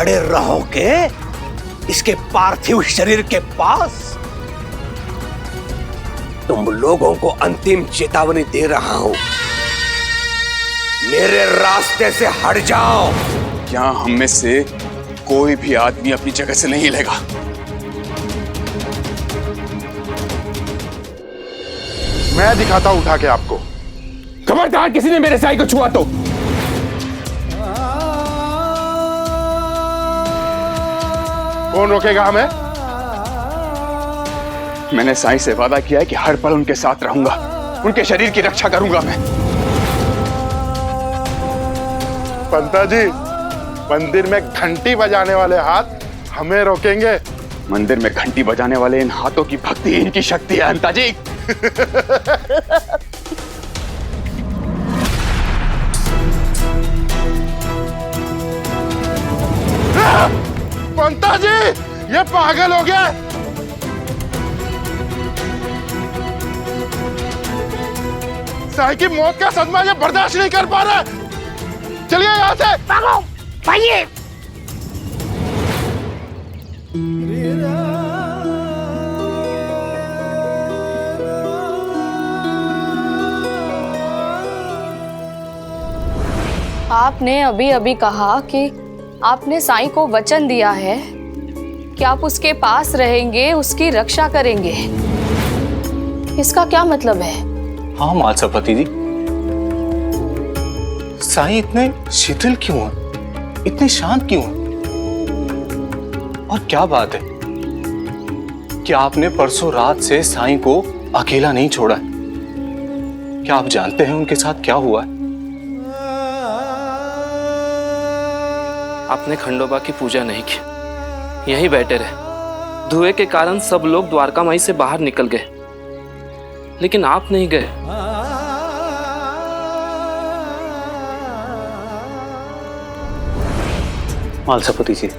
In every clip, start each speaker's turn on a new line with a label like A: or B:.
A: खड़े रहोगे इसके पार्थिव शरीर के पास? तुम लोगों को अंतिम चेतावनी दे रहा हूं, मेरे रास्ते से हट जाओ।
B: यहाँ हम में से कोई भी आदमी अपनी जगह से नहीं हिलेगा।
C: मैं दिखाता हूं उठा के आपको।
B: खबरदार किसी ने मेरे साई को छुआ तो।
C: कौन रोकेगा हमें?
B: मैंने साई से वादा किया है कि हर पल उनके साथ रहूंगा, उनके शरीर की रक्षा करूंगा मैं।
C: पंता जी, मंदिर में घंटी बजाने वाले हाथ हमें रोकेंगे?
B: मंदिर में घंटी बजाने वाले इन हाथों की भक्ति, इनकी शक्ति है अंता जी।
C: पंता जी, ये पागल हो गया। साई की मौत का सदमा ये बर्दाश्त नहीं कर पा रहा। चलिए यहाँ से भागो, भाइये।
D: आपने अभी अभी कहा कि आपने साईं को वचन दिया है कि आप उसके पास रहेंगे, उसकी रक्षा करेंगे। इसका क्या मतलब है?
E: हाँ मालसापति जी, साईं इतने शिथिल क्यों हैं? इतने शांत क्यों हैं? और क्या बात है कि आपने परसों रात से साईं को अकेला नहीं छोड़ा है? क्या आप जानते हैं उनके साथ क्या हुआ है?
F: आपने खंडोबा की पूजा नहीं की, यहीं बैठे रहे। धुएं के कारण सब लोग द्वारका माई से बाहर निकल गए, लेकिन आप नहीं गए।
E: मालसापति जी,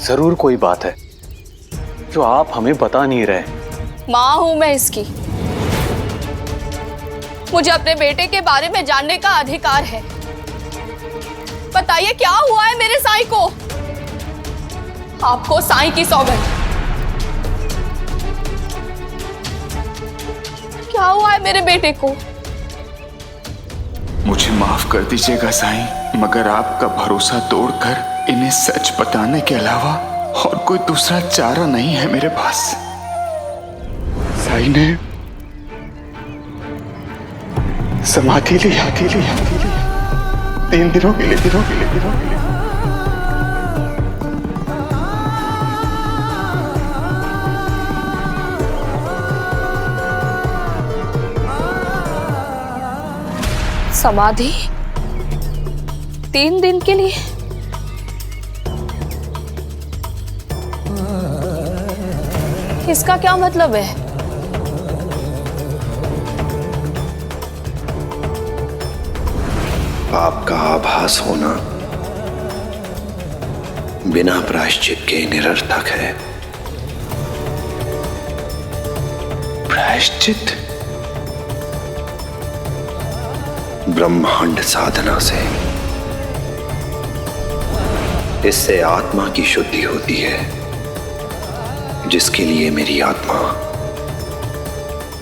E: जरूर कोई बात है जो आप हमें बता नहीं रहे।
D: माँ हूं मैं इसकी, मुझे अपने बेटे के बारे में जानने का अधिकार है। बताइए क्या हुआ है मेरे साईं को? आपको साईं की सौगंध, क्या हुआ है मेरे बेटे को?
B: मुझे माफ कर दीजिएगा साईं, मगर आपका भरोसा तोड़कर इन्हें सच बताने के अलावा और कोई दूसरा चारा नहीं है मेरे पास। साईं ने समाधि ली 3 दिनों के लिए।
D: समाधि 3 दिन के लिए? इसका क्या मतलब है?
A: पाप का आभास होना बिना प्रायश्चित के निरर्थक है।
B: प्रायश्चित?
A: ब्रह्मांड साधना से, इससे आत्मा की शुद्धि होती है, जिसके लिए मेरी आत्मा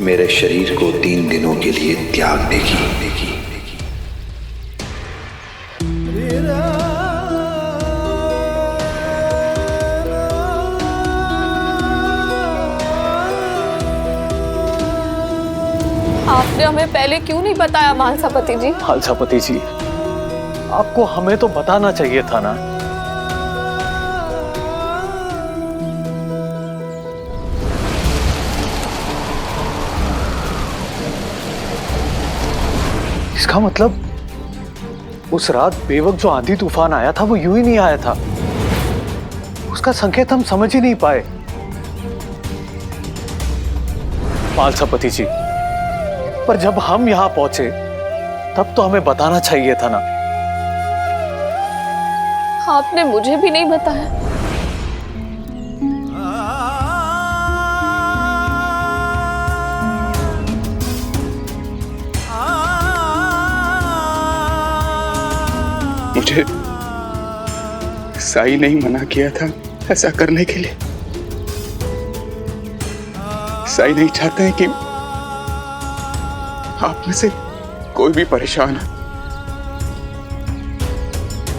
A: मेरे शरीर को 3 दिनों के लिए त्याग देगी।
D: आपने हमें पहले क्यों नहीं बताया मालसापति जी?
E: मालसापति जी, आपको हमें तो बताना चाहिए था ना। इसका मतलब उस रात बेवक्त जो आंधी तूफान आया था वो यूं ही नहीं आया था। उसका संकेत हम समझ ही नहीं पाए। मालसापति जी, पर जब हम यहां पहुंचे तब तो हमें बताना चाहिए था ना।
D: आपने मुझे भी नहीं बताया।
B: मुझे साई ने ही मना किया था ऐसा करने के लिए। साई नहीं चाहते हैं कि आप में से कोई भी परेशान हो,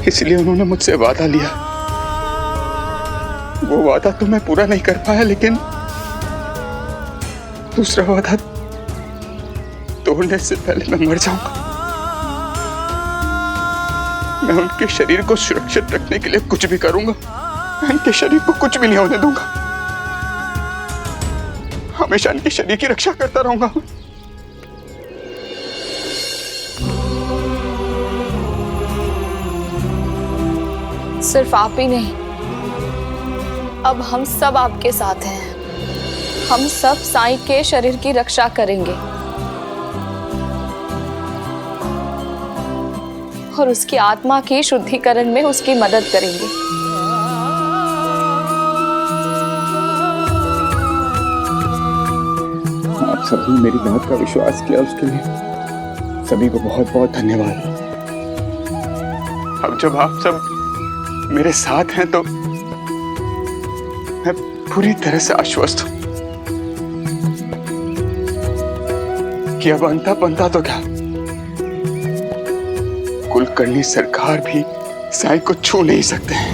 B: इसलिए उन्होंने मुझसे वादा लिया। वो वादा तो मैं पूरा नहीं कर पाया, लेकिन दूसरा वादा तोड़ने से पहले मैं मर जाऊंगा। मैं उनके शरीर को सुरक्षित रखने के लिए कुछ भी करूंगा। मैं उनके शरीर को कुछ भी नहीं होने दूंगा। हमेशा उनके शरीर की रक्षा करता रहूंगा।
D: सिर्फ आप ही नहीं, अब हम सब आपके साथ हैं। हम सब साईं के शरीर की रक्षा करेंगे और उसकी आत्मा की शुद्धिकरण में उसकी मदद करेंगे।
B: आप सबने मेरी बात का विश्वास किया, उसके लिए सभी को बहुत बहुत धन्यवाद। अब जब आप सब मेरे साथ हैं तो मैं पूरी तरह से आश्वस्त हूं कि अब अंता पंता तो क्या, कुलकर्णी सरकार भी साईं को छू नहीं सकते हैं।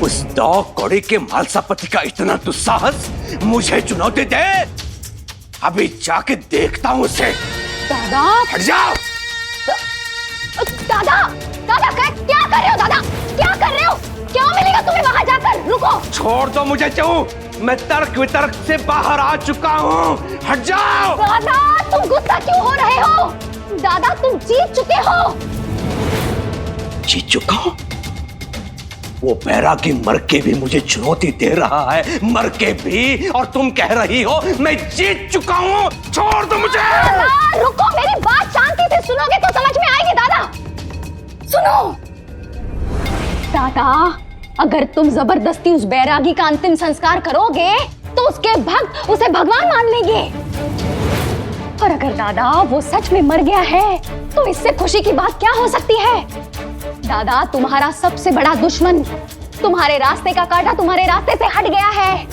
A: उस दो कौड़ी के मालसापति का इतना दुस्साहस मुझे चुनौती दे, अभी जाके देखता हूं उसे।
G: दादा,
A: हट जाओ।
G: दादा, दादा क्या कर रहे हो? दादा क्या कर रहे हो? क्या मिलेगा तुम्हें वहां जाकर? रुको।
A: छोड़ दो मुझे चू, मैं तर्क वितर्क से बाहर आ चुका हूँ। हट जाओ।
G: दादा तुम गुस्सा क्यों हो रहे हो? दादा तुम जीत चुके हो।
A: जीत चुका हूँ? वो बैरागी मर के भी मुझे चुनौती दे रहा है, मर के भी, और तुम कह रही हो मैं जीत चुका हूँ। छोड़ दो मुझे।
G: दादा रुको, मेरी बात शांति से सुनोगे तो समझ में आएगी। दादा सुनो। दादा अगर तुम जबरदस्ती उस बैरागी का अंतिम संस्कार करोगे तो उसके भक्त उसे भगवान मान लेंगे, और अगर दादा वो सच में मर गया है तो इससे खुशी की बात क्या हो सकती है? दादा तुम्हारा सबसे बड़ा दुश्मन, तुम्हारे रास्ते का कांटा तुम्हारे रास्ते से हट गया है।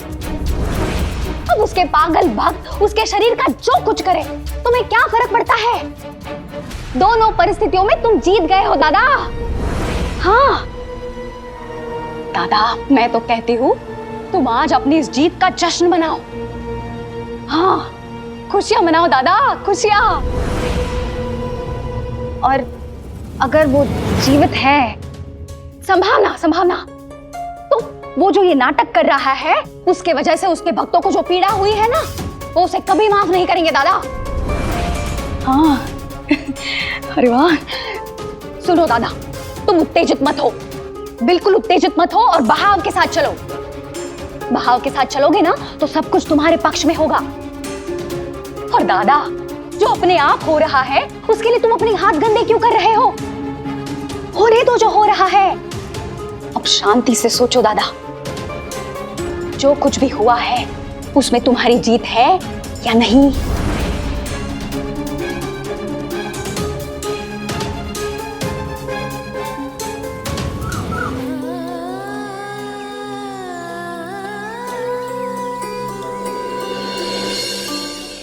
G: अब उसके पागल भक्त उसके शरीर का जो कुछ करे तुम्हें क्या फर्क पड़ता है? दोनों परिस्थितियों में तुम जीत गए हो दादा। हाँ दादा मैं तो कहती हूँ तुम आज अपनी इस जीत का जश्न मनाओ। हाँ खुशियां मनाओ दादा, खुशियां। और अगर वो जीवित है, संभावना तो वो जो ये नाटक कर रहा है उसके वजह से उसके भक्तों को जो पीड़ा हुई है ना, वो उसे कभी माफ नहीं करेंगे दादा। हाँ अरे वाह। सुनो दादा, तुम उत्तेजित मत हो, बिल्कुल उत्तेजित मत हो, और बहाव के साथ चलो। बहाव के साथ चलोगे ना तो सब कुछ तुम्हारे पक्ष में होगा। और दादा जो अपने आप हो रहा है उसके लिए तुम अपने हाथ गंदे क्यों कर रहे हो? होने दो जो हो रहा है। अब शांति से सोचो दादा, जो कुछ भी हुआ है उसमें तुम्हारी जीत है या नहीं?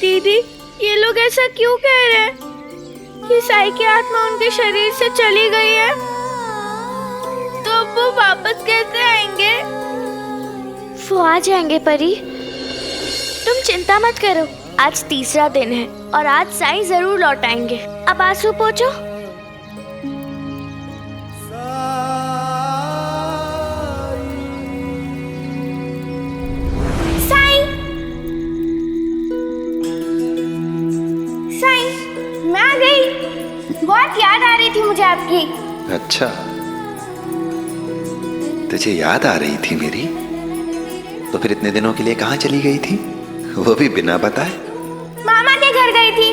H: दीदी ये लोग ऐसा क्यों कह रहे हैं कि साई की आत्मा उनके शरीर से चली गई है? तो अब वो वापस कैसे आएंगे? वो आ जाएंगे परी, तुम चिंता मत करो। आज तीसरा दिन है और आज साई जरूर लौट आएंगे। अब आंसू पोंछो। बहुत याद आ रही थी मुझे आपकी।
I: अच्छा, तुझे याद आ रही थी मेरी? तो फिर इतने दिनों के लिए कहाँ चली गई थी, वो भी बिना बताए?
H: मामा के घर गई थी।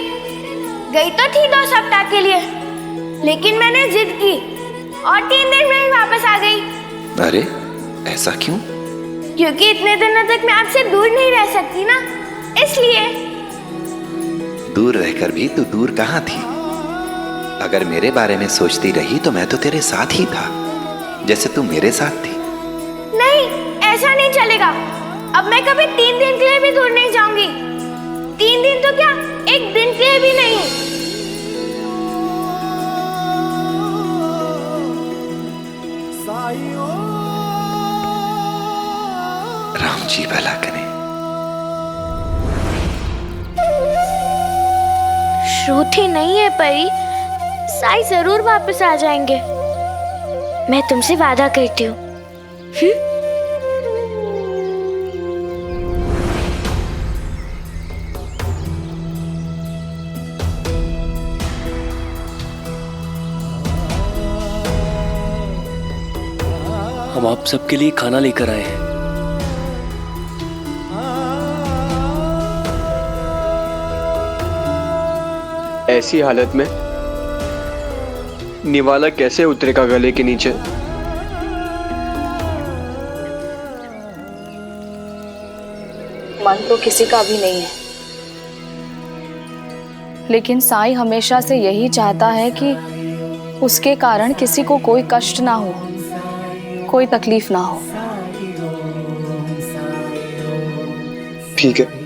H: गई तो थी 2 सप्ताह के लिए, लेकिन मैंने जिद की और 3 दिन में ही वापस आ गई।
I: अरे ऐसा क्यों?
H: क्योंकि इतने दिनों तक मैं आपसे दूर नहीं रह सकती ना, इसलिए।
I: दूर रहकर भी तू दूर कहाँ थी? अगर मेरे बारे में सोचती रही तो मैं तो तेरे साथ ही था, जैसे तू मेरे साथ थी।
H: नहीं, ऐसा नहीं चलेगा। अब मैं कभी 3 दिन के लिए भी दूर नहीं जाऊंगी। 3 दिन तो क्या, 1 दिन के लिए भी नहीं।
I: राम जी भला करे।
H: श्रुति नहीं है परी, साई जरूर वापस आ जाएंगे। मैं तुमसे वादा करती हूँ।
J: हम आप सबके लिए खाना लेकर आए हैं।
K: ऐसी हालत में निवाला कैसे उतरेगा गले के नीचे?
D: मन तो किसी का भी नहीं है, लेकिन साईं हमेशा से यही चाहता है कि उसके कारण किसी को कोई कष्ट ना हो, कोई तकलीफ ना हो।
K: ठीक है।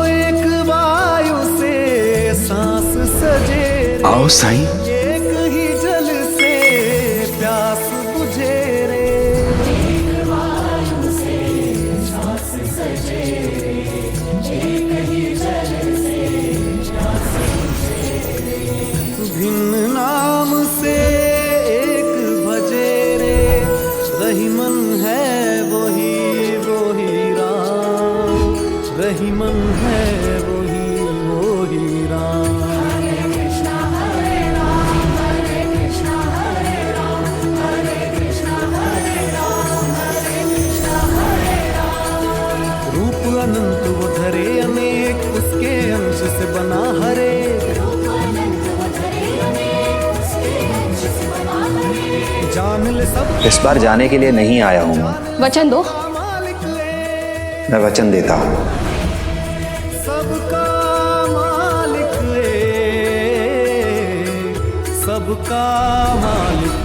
L: एक वायु से सांस सजे,
B: आओ साईं।
L: एक ही जल से प्यास बुझे रे। एक वायु से सांस सजे, एक ही जल से प्यास बुझे रे। भिन्न नाम से एक भजे रे, रहीमन है वही राम, रहीमन है वही राम। हरे कृष्णा हरे राम, हरे कृष्णा हरे राम, हरे कृष्णा हरे राम, हरे कृष्णा हरे राम। रूप अनंत वो धरे अनेक, उसके अंश से बना हरे। रूप अनंत वो धरे अनेक, उसके अंश से बना हरे। जान ले सब।
I: इस बार जाने के लिए नहीं आया हूं मैं।
D: वचन दो।
I: मैं वचन देता हूं।
L: सबका मालिक सबका मालिक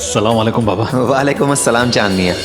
E: सलाम वालेकुम बाबा।
I: वालेकुम अस्सलाम चांद मियां।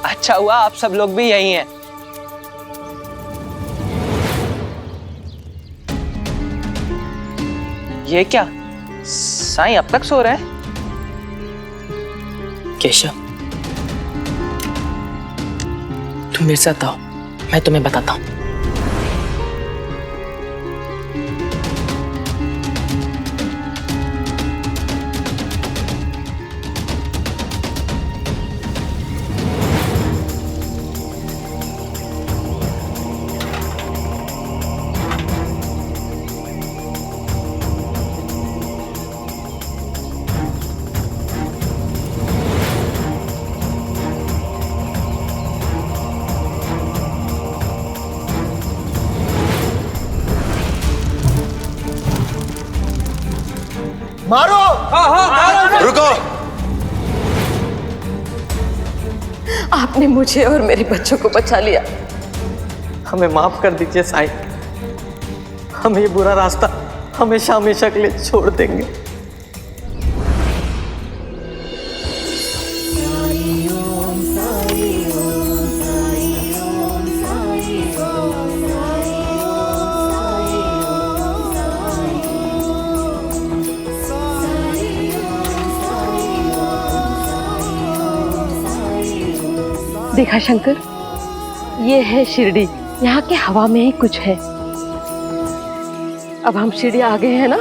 F: अच्छा हुआ आप सब लोग भी यही हैं। ये क्या, साईं अब तक सो रहे हैं?
M: केशव, तुम मेरे साथ आओ, मैं तुम्हें बताता हूँ।
N: मारो।
O: रुको।
M: आपने मुझे और मेरे बच्चों को बचा लिया।
N: हमें माफ कर दीजिए साईं। हम ये बुरा रास्ता हमेशा हमेशा के लिए छोड़ देंगे।
M: देखा शंकर, ये है शिरडी। यहाँ के हवा में ही कुछ है। अब हम शिरडी आ गए हैं ना,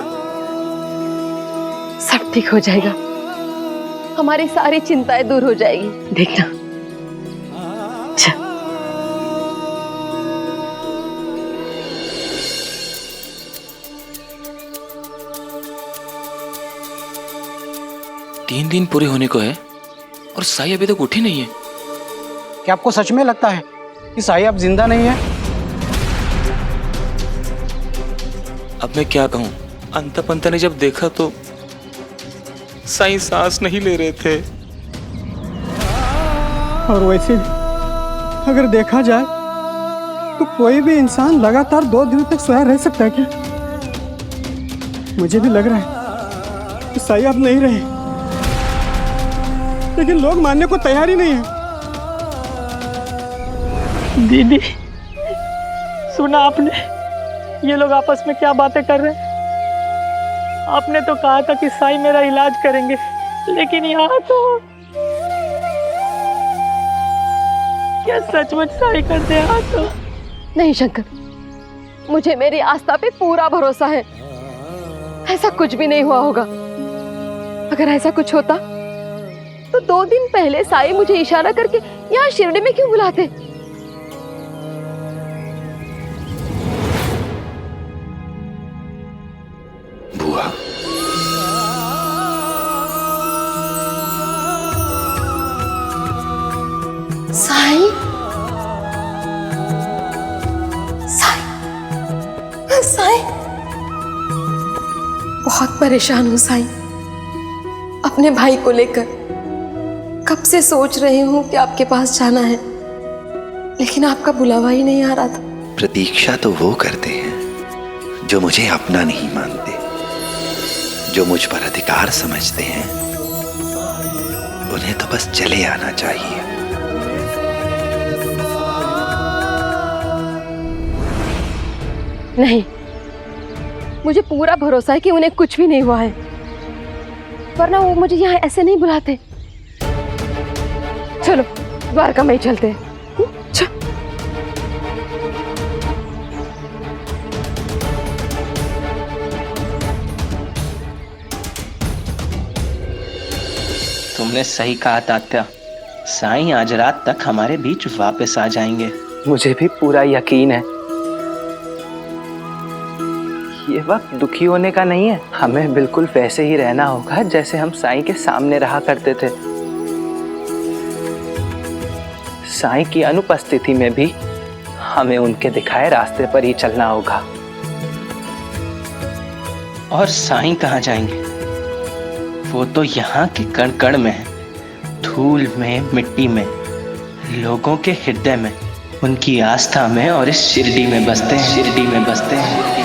M: सब ठीक हो जाएगा। हमारी सारी चिंताएं दूर हो जाएगी, देखना। चल।
J: 3 दिन पूरे होने को है और साई अभी तक उठी नहीं है।
P: क्या आपको सच में लगता है कि साई अब जिंदा नहीं है?
J: अब मैं क्या कहूँ, अंता पंता ने जब देखा तो साई सांस नहीं ले रहे थे।
P: और वैसे भी अगर देखा जाए तो कोई भी इंसान लगातार 2 दिन तक सोया रह सकता है क्या? मुझे भी लग रहा है कि साई अब नहीं रहे, लेकिन लोग मानने को तैयार ही नहीं है।
N: दीदी, सुना आपने ये लोग आपस में क्या बातें कर रहे हैं? आपने तो कहा था कि साई मेरा इलाज करेंगे, लेकिन यहाँ तो क्या सचमुच साई करते हैं? यहाँ तो
M: नहीं शंकर, मुझे मेरी आस्था पे पूरा भरोसा है। ऐसा कुछ भी नहीं हुआ होगा। अगर ऐसा कुछ होता तो 2 दिन पहले साई मुझे इशारा करके यहाँ शिरडी में क्यों बुलाते?
I: बुआ,
M: साई, साई, साई, बहुत परेशान हूँ साई, अपने भाई को लेकर। कब से सोच रही हूँ कि आपके पास जाना है, लेकिन आपका बुलावा ही नहीं आ रहा था।
I: प्रतीक्षा तो वो करते हैं जो मुझे अपना नहीं मानते, जो मुझ पर अधिकार समझते हैं। उन्हें तो बस चले आना चाहिए।
M: नहीं, मुझे पूरा भरोसा है कि उन्हें कुछ भी नहीं हुआ है, वरना वो मुझे यहाँ ऐसे नहीं बुलाते। चलो द्वारका में ही चलते हैं।
Q: तुमने सही कहा तात्या, साईं आज रात तक हमारे बीच वापस आ जाएंगे।
N: मुझे भी पूरा यकीन है। ये वक्त दुखी होने का नहीं है। हमें बिल्कुल वैसे ही रहना होगा जैसे हम साईं के सामने रहा करते थे। साईं की अनुपस्थिति में भी हमें उनके दिखाए रास्ते पर ही चलना होगा।
Q: और साईं कहाँ जाएंगे? वो तो यहाँ के कण कण में है, धूल में, मिट्टी में, लोगों के हृदय में, उनकी आस्था में और इस शिरडी में बसते हैं, शिरडी में बसते हैं।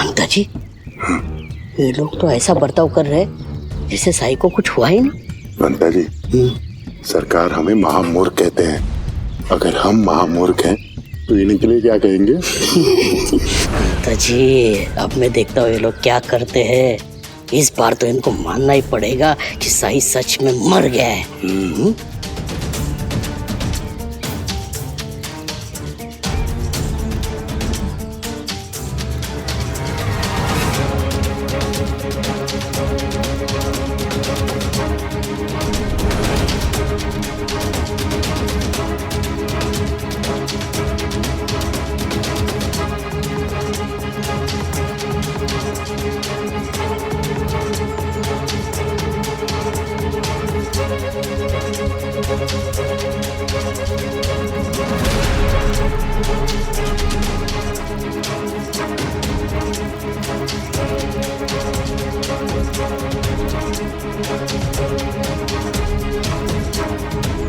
R: अंता जी, ये लोग तो ऐसा बर्ताव कर रहे हैं जैसे साई को कुछ हुआ ही नहीं।
C: अंता जी, सरकार हमें महामूर्ख कहते हैं। अगर हम महामूर्ख हैं तो इन्हीं के लिए क्या कहेंगे?
R: अंता जी, अब मैं देखता हूँ ये लोग क्या करते हैं। इस बार तो इनको मानना ही पड़ेगा कि साई सच में मर गया है।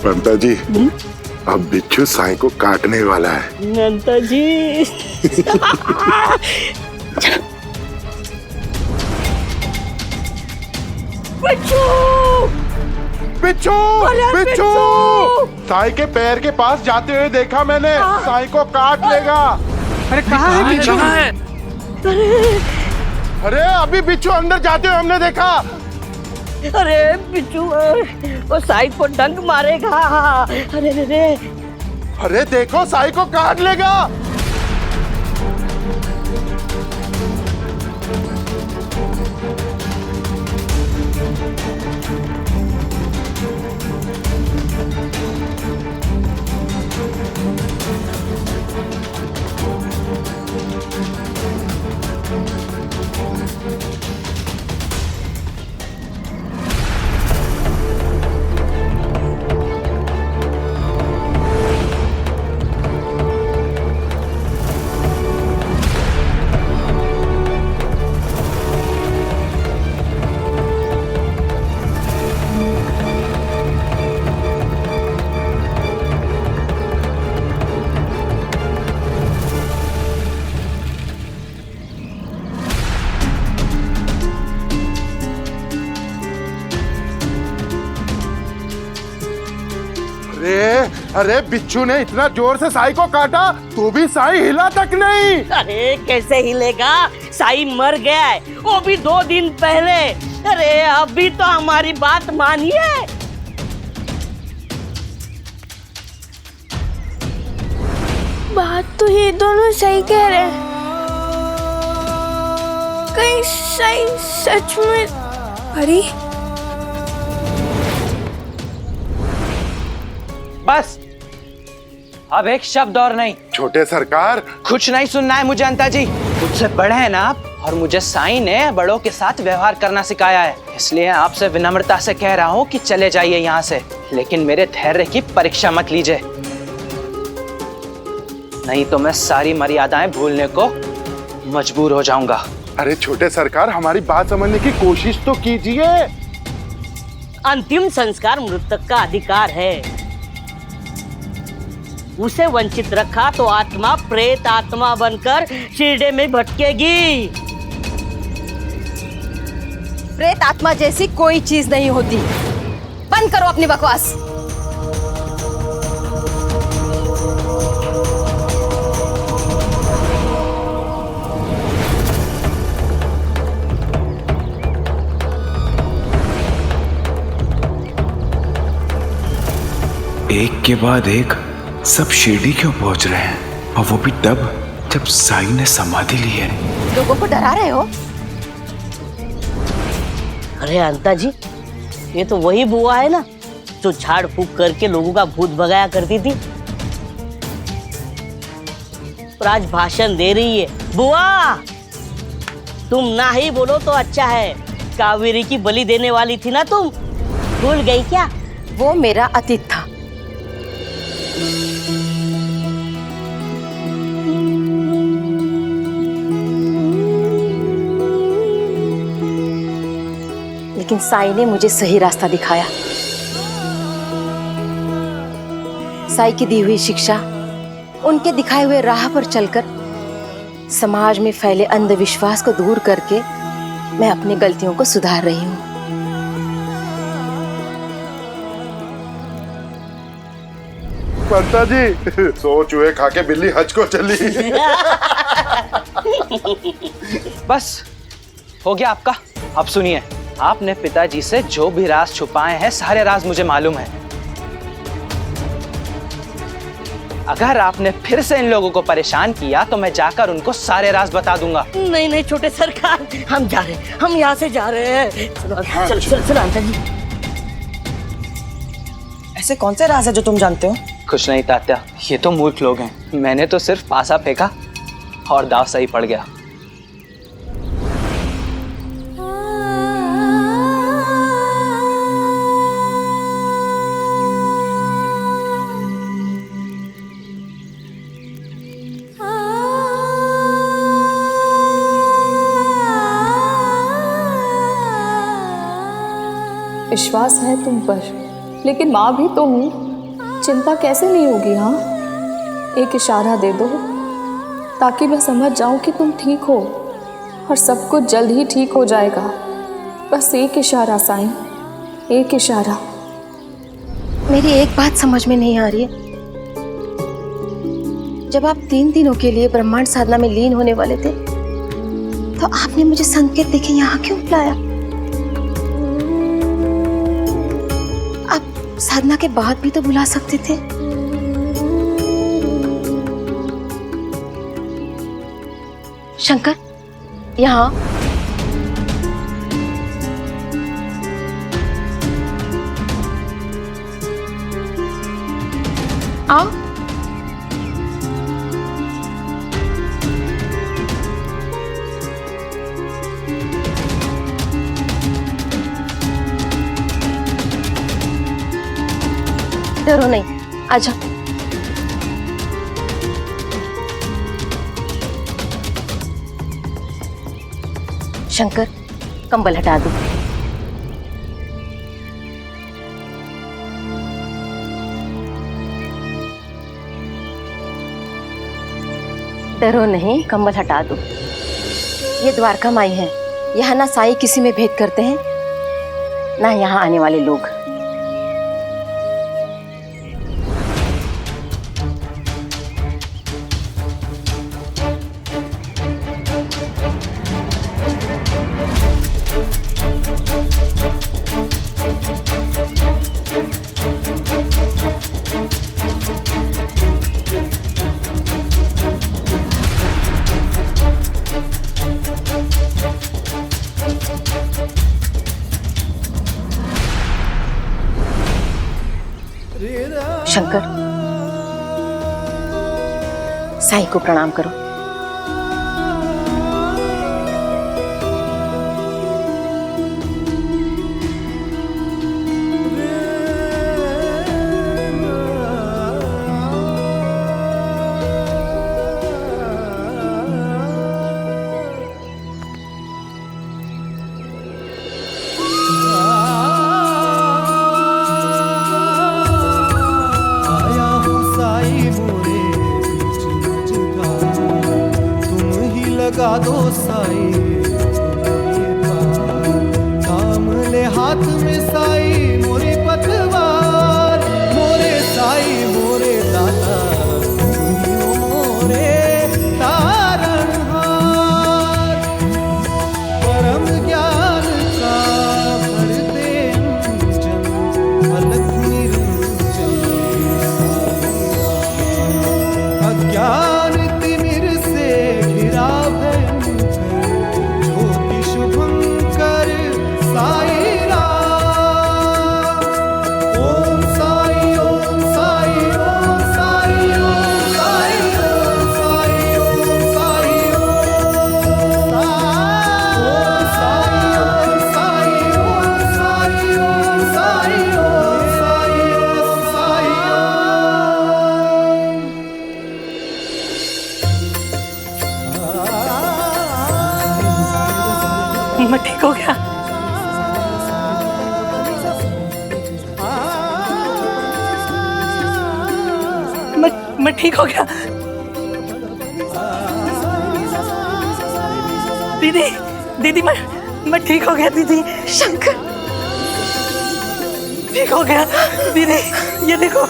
C: ममता जी, अब बिच्छू साईं को काटने वाला है।
R: नंता जी।
C: बिच्छू! बिच्छू! बिच्छू! साईं के पैर के पास जाते हुए देखा मैंने। साईं को काट लेगा।
P: अरे कहाँ है बिच्छू?
C: अरे अभी बिच्छू अंदर जाते हुए हमने देखा।
R: अरे बिच्छू वो साईं को डंक मारेगा। अरे अरे
C: अरे देखो साईं को काट लेगा। अरे बिच्छू ने इतना जोर से साईं को काटा तो भी साईं हिला तक नहीं।
R: अरे कैसे हिलेगा? साईं मर गया है, वो भी 2 दिन पहले। अरे अभी तो हमारी बात मानिए।
H: बात तो ये दोनों सही कह रहे हैं। कहीं साईं सच में। अरे
S: बस अब एक शब्द और नहीं।
C: छोटे सरकार,
S: कुछ नहीं सुनना है मुझे अंता जी। मुझसे बड़े हैं ना आप, और मुझे साईं ने बड़ों के साथ व्यवहार करना सिखाया है। इसलिए आपसे विनम्रता से कह रहा हूँ कि चले जाइए यहाँ से, लेकिन मेरे धैर्य की परीक्षा मत लीजिए, नहीं तो मैं सारी मर्यादाएं भूलने को मजबूर हो जाऊंगा।
C: अरे छोटे सरकार, हमारी बात समझने की कोशिश तो कीजिए।
R: अंतिम संस्कार मृतक का अधिकार है। उसे वंचित रखा तो आत्मा प्रेत आत्मा बनकर शिरडे में भटकेगी।
M: प्रेत आत्मा जैसी कोई चीज नहीं होती। बंद करो अपनी बकवास।
B: एक के बाद एक सब शिरडी क्यों पहुंच रहे हैं, और वो भी तब जब साईं ने समाधि ली है।
M: लोगों को डरा रहे हो?
R: अरे अंता जी, ये तो वही बुआ है ना जो झाड़ फूक करके लोगों का भूत भगाया करती थी, और आज भाषण दे रही है। बुआ, तुम ना ही बोलो तो अच्छा है। कावेरी की बलि देने वाली थी ना तुम, भूल गई क्या?
M: वो मेरा अतीत था। लेकिन साईं ने मुझे सही रास्ता दिखाया। साईं की दी हुई शिक्षा, उनके दिखाए हुए राह पर चलकर समाज में फैले अंधविश्वास को दूर करके मैं अपनी गलतियों को सुधार रही हूँ।
C: पंता जी, सो चूहे खा के बिल्ली हज को चली।
S: बस हो गया आपका। अब सुनिए, आपने पिताजी से जो भी राज छुपाए हैं, सारे राज मुझे मालूम है। अगर आपने फिर से इन लोगों को परेशान किया तो मैं जाकर उनको सारे राज बता दूंगा।
R: नहीं नहीं छोटे सरकार, हम जा रहे हैं, हम यहाँ से जा रहे हैं। चलो चलो अंता जी।
S: ऐसे कौन से राज है जो तुम जानते हो? कुछ नहीं तात्या, ये तो मूर्ख लोग हैं। मैंने तो सिर्फ पासा फेंका और दाव सही पड़ गया।
D: विश्वास है तुम पर, लेकिन माँ भी तो हूँ। चिंता कैसे नहीं होगी? हाँ, एक इशारा दे दो ताकि मैं समझ जाऊँ कि तुम ठीक हो और सब कुछ जल्द ही ठीक हो जाएगा। बस एक इशारा साईं, एक इशारा।
M: मेरी एक बात समझ में नहीं आ रही है। जब आप 3 दिनों के लिए ब्रह्मांड साधना में लीन होने वाले थे, तो आपने मुझे संकेत देके यहाँ क्यों बुलाया? आप साधना के बाद भी तो बुला सकते थे। शंकर, यहाँ आओ। डरो नहीं, आजा। शंकर, कंबल हटा दो। डरो नहीं, कंबल हटा दो। ये द्वारका माई है। यहाँ ना साईं किसी में भेद करते हैं, ना यहाँ आने वाले लोग। शंकर, साईं को प्रणाम करो।
L: लगा दो साई, काम ले हाथ में साई मोरी पतवार। मोरे साई मोरे दाता, मोरे तारणहार। परम ज्ञान का भर दे अंजन, अलख निरंजन। अज्ञान तिमिर से घिरा
N: मैं ठीक हो गया। मैं ठीक हो गया। दीदी, दीदी मैं ठीक हो गया दीदी।
M: शंकर,
N: ठीक हो गया दीदी, ये देखो।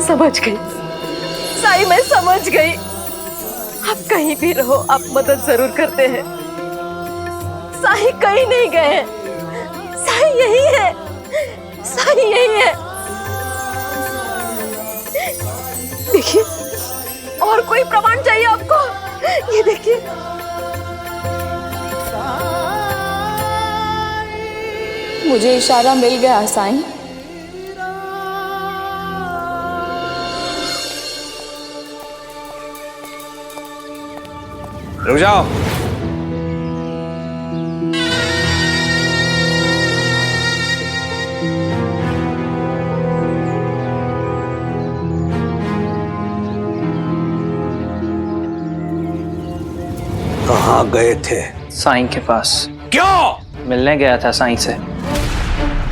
M: समझ गई साईं, मैं समझ गई। आप कहीं भी रहो, आप मदद जरूर करते हैं। साई कहीं नहीं गए, साई यही है, साई यही है। देखिए, और कोई प्रमाण चाहिए आपको? ये देखिए।
D: मुझे इशारा मिल गया साईं।
A: रुक जाओ। कहाँ गए थे?
S: साईं के पास।
A: क्यों?
S: मिलने गया था साईं से।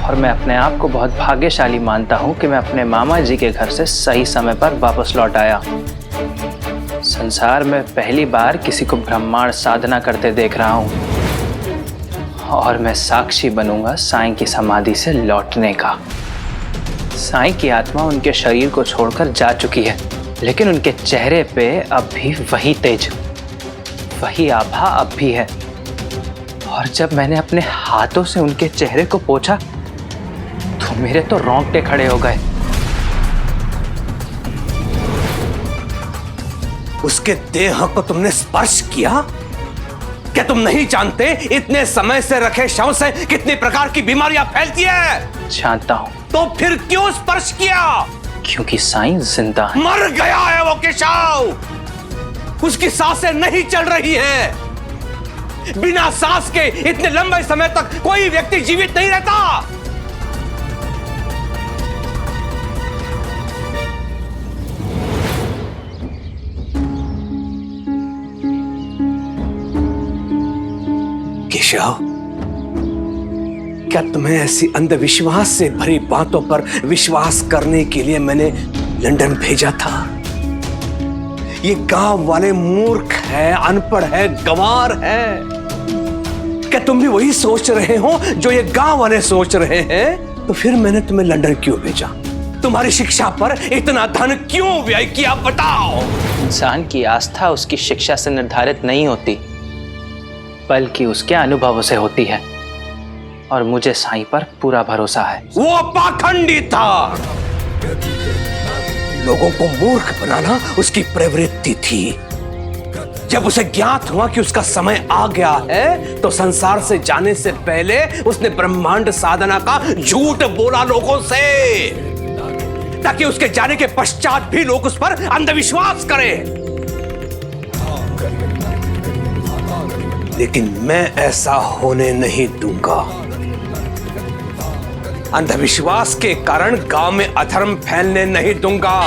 S: और मैं अपने आप को बहुत भाग्यशाली मानता हूँ कि मैं अपने मामा जी के घर से सही समय पर वापस लौट आया। संसार में पहली बार किसी को ब्रह्मांड साधना करते देख रहा हूँ और मैं साक्षी बनूंगा साईं की समाधि से लौटने का। साईं की आत्मा उनके शरीर को छोड़कर जा चुकी है, लेकिन उनके चेहरे पे अब भी वही तेज, वही आभा अब भी है। और जब मैंने अपने हाथों से उनके चेहरे को पोंछा तो मेरे तो रोंगटे खड़े हो गए।
A: उसके देह को तुमने स्पर्श किया? क्या तुम नहीं जानते इतने समय से रखे शव से कितनी प्रकार की बीमारियां फैलती है?
S: जानता हूं।
A: तो फिर क्यों स्पर्श किया?
S: क्योंकि साईं जिंदा है।
A: मर गया है वो केशव। उसकी सांसें नहीं चल रही है। बिना सांस के इतने लंबे समय तक कोई व्यक्ति जीवित नहीं रहता। केशव, क्या तुम्हें ऐसी अंधविश्वास से भरी बातों पर विश्वास करने के लिए मैंने लंदन भेजा था? ये गांव वाले मूर्ख है, अनपढ़ है, गंवार है। क्या तुम भी वही सोच रहे हो जो ये गांव वाले सोच रहे हैं? तो फिर मैंने तुम्हें लंदन क्यों भेजा? तुम्हारी शिक्षा पर इतना धन क्यों व्यय किया, बताओ?
S: इंसान की आस्था उसकी शिक्षा से निर्धारित नहीं होती, बल्कि उसके अनुभवों से होती है। और मुझे साईं पर पूरा भरोसा है।
A: वो पाखंडी था। लोगों को मूर्ख बनाना उसकी प्रवृत्ति थी। जब उसे ज्ञात हुआ कि उसका समय आ गया है, तो संसार से जाने से पहले उसने ब्रह्मांड साधना का झूठ बोला लोगों से, ताकि उसके जाने के पश्चात भी लोग उस पर अंधविश्वास करें। लेकिन मैं ऐसा होने नहीं दूंगा। अंधविश्वास के कारण गांव में अधर्म फैलने नहीं दूंगा।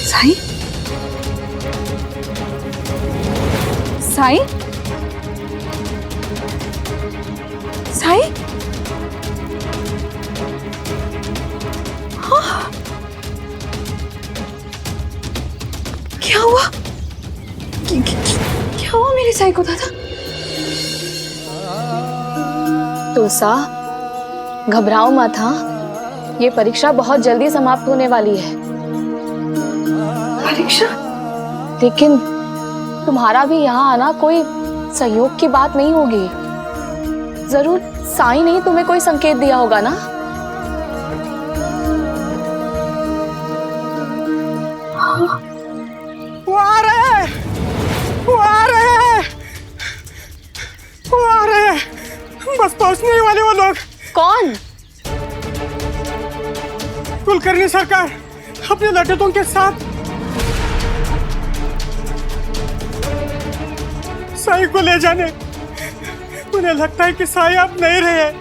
M: साईं? साईं? साईं? हाँ। क्या हुआ? क्या हुआ मेरे साईं को दादा?
D: तुलसा, घबराओ मत। हाँ, ये परीक्षा बहुत जल्दी समाप्त होने वाली है।
M: परीक्षा?
D: लेकिन तुम्हारा भी यहाँ आना कोई सहयोग की बात नहीं होगी। जरूर साईं ने तुम्हें कोई संकेत दिया होगा ना?
P: हाँ। वो आ रहे हैं, वो आ रहे हैं, वो आ रहे हैं। बस पहुंचने ही वाले वो लोग।
D: कौन?
P: कुलकर्णी सरकार अपने लड़कों के साथ साईं को ले जाने। उन्हें लगता है कि साईं आप नहीं रहे।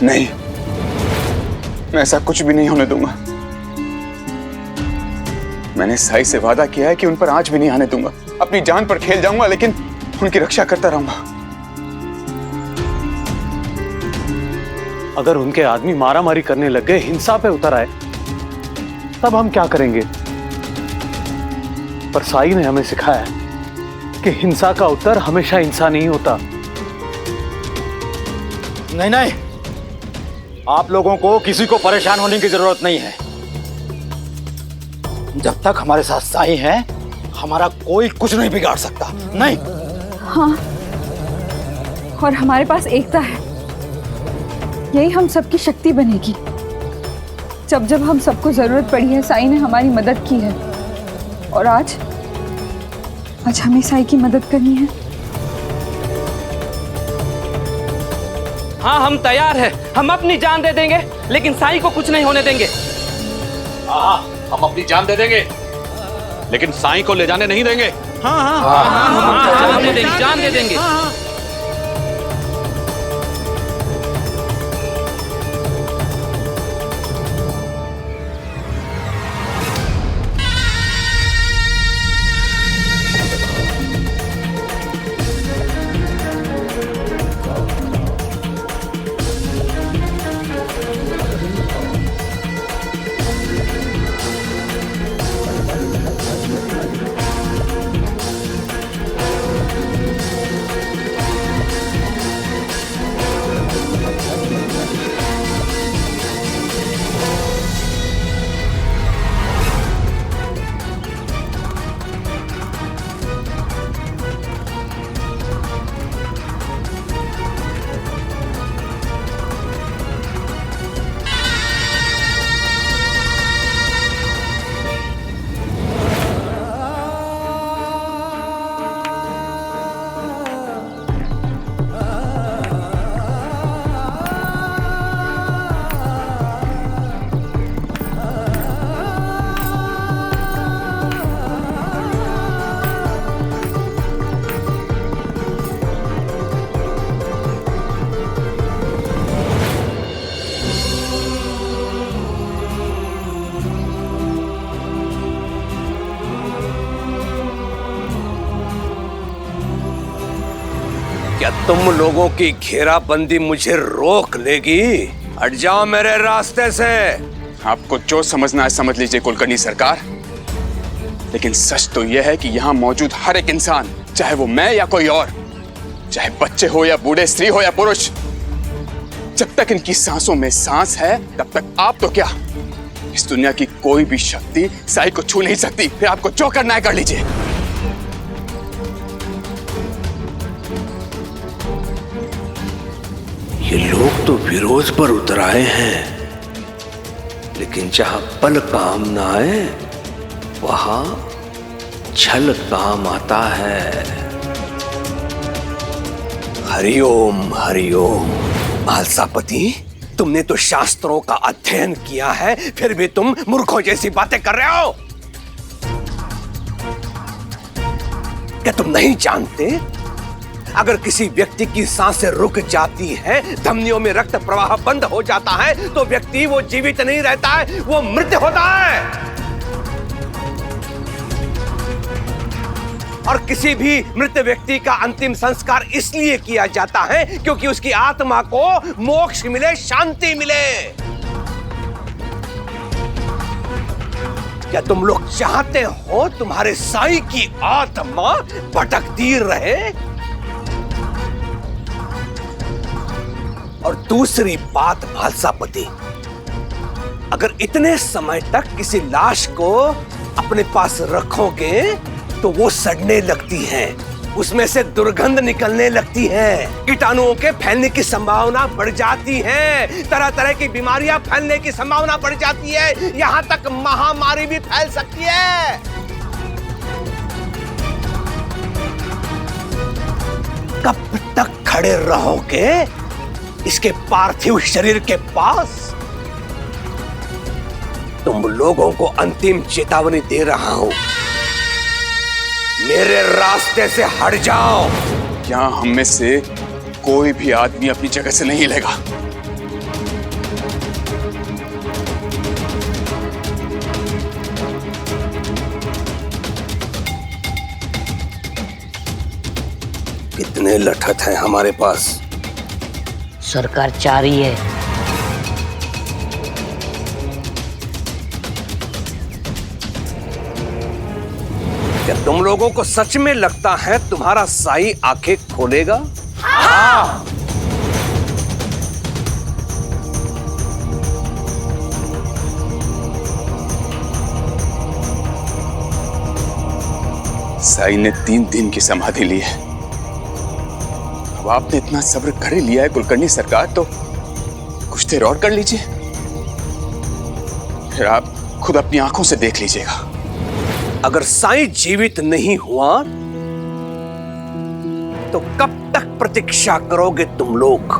B: नहीं, मैं ऐसा कुछ भी नहीं होने दूंगा। मैंने साईं से वादा किया है कि उन पर आंच भी नहीं आने दूंगा। अपनी जान पर खेल जाऊंगा, लेकिन उनकी रक्षा करता रहूंगा।
E: अगर उनके आदमी मारामारी करने लग गए, हिंसा पे उतर आए, तब हम क्या करेंगे? पर साईं ने हमें सिखाया है कि हिंसा का उत्तर हमेशा हिंसा नहीं होता।
T: नहीं नहीं, आप लोगों को किसी को परेशान होने की जरूरत नहीं है। जब तक हमारे साथ साईं है, हमारा कोई कुछ नहीं बिगाड़ सकता। नहीं।
M: हाँ, और हमारे पास एकता है, यही हम सबकी शक्ति बनेगी। जब जब हम सबको जरूरत पड़ी है, साईं ने हमारी मदद की है, और आज हमें साईं की मदद करनी है।
F: हाँ, हम तैयार हैं। हम अपनी जान दे देंगे, लेकिन साईं को कुछ नहीं होने देंगे।
U: हाँ, हम अपनी जान दे देंगे, लेकिन साईं को ले जाने नहीं देंगे।
F: हाँ, हम जान दे देंगे।
A: क्या तुम लोगों की घेराबंदी मुझे रोक लेगी? हट जाओ मेरे रास्ते से।
B: आपको जो समझना है समझ लीजिए कुलकर्णी सरकार, लेकिन सच तो यह है कि यहाँ मौजूद हर एक इंसान, चाहे वो मैं या कोई और, चाहे बच्चे हो या बूढ़े, स्त्री हो या पुरुष, जब तक इनकी सांसों में सांस है तब तक आप तो क्या, इस दुनिया की कोई भी शक्ति साईं को छू नहीं सकती। फिर आपको जो करना है कर लीजिए।
A: ये लोग तो विरोध पर उतर आए हैं, लेकिन जहां पल काम ना आए वहां छल काम आता है। हरिओम हरिओम। महालसापति, तुमने तो शास्त्रों का अध्ययन किया है, फिर भी तुम मूर्खों जैसी बातें कर रहे हो। क्या तुम नहीं जानते, अगर किसी व्यक्ति की सांसें रुक जाती हैं, धमनियों में रक्त प्रवाह बंद हो जाता है, तो व्यक्ति वो जीवित नहीं रहता है, वो मृत होता है। और किसी भी मृत व्यक्ति का अंतिम संस्कार इसलिए किया जाता है क्योंकि उसकी आत्मा को मोक्ष मिले, शांति मिले। क्या तुम लोग चाहते हो तुम्हारे साईं की आत्मा भटकती रहे? और दूसरी बात महालसापति, अगर इतने समय तक किसी लाश को अपने पास रखोगे तो वो सड़ने लगती है, उसमें से दुर्गंध निकलने लगती है, कीटाणुओं के फैलने की संभावना बढ़ जाती है, तरह तरह की बीमारियां फैलने की संभावना बढ़ जाती है, यहां तक महामारी भी फैल सकती है। कब तक खड़े रहोगे इसके पार्थिव शरीर के पास? तुम लोगों को अंतिम चेतावनी दे रहा हूं, मेरे रास्ते से हट जाओ।
B: यहाँ हम में से कोई भी आदमी अपनी जगह से नहीं हिलेगा।
A: कितने लठत हैं हमारे पास?
R: सरकार 4 ही है।
A: क्या तुम लोगों को सच में लगता है तुम्हारा साईं आंखें खोलेगा? हाँ।
B: साईं ने 3 दिन की समाधि ली है। अब आपने इतना सब्र कर ही लिया है कुलकर्णी सरकार, तो कुछ देर और कर लीजिए, फिर आप खुद अपनी आंखों से देख लीजिएगा।
A: अगर साईं जीवित नहीं हुआ तो कब तक प्रतीक्षा करोगे तुम लोग?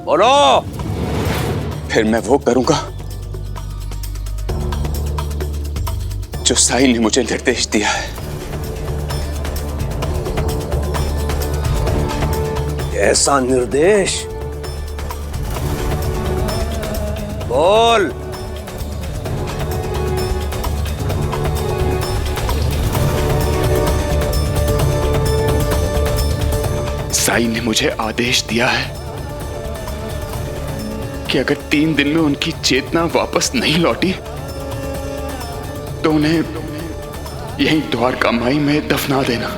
A: बोलो।
B: फिर मैं वो करूंगा जो साईं ने मुझे निर्देश दिया है।
A: ऐसा निर्देश? बोल।
B: साईं ने मुझे आदेश दिया है कि अगर 3 दिन में उनकी चेतना वापस नहीं लौटी तो उन्हें यहीं द्वारका माई में दफना देना।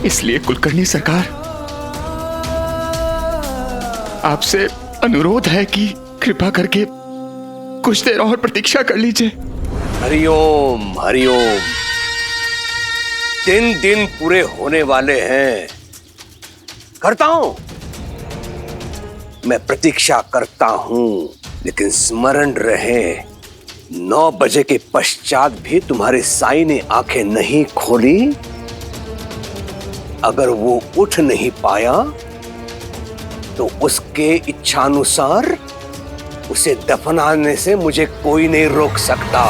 B: इसलिए कुलकर्णी सरकार, आपसे अनुरोध है कि कृपा करके कुछ देर और प्रतीक्षा कर लीजिए।
A: हरिओम हरिओम। 3 दिन पूरे होने वाले हैं। करता हूं, मैं प्रतीक्षा करता हूं, लेकिन स्मरण रहे 9 बजे के पश्चात भी तुम्हारे साईं ने आंखें नहीं खोली। अगर वो उठ नहीं पाया तो उसके इच्छानुसार उसे दफनाने से मुझे कोई नहीं रोक सकता।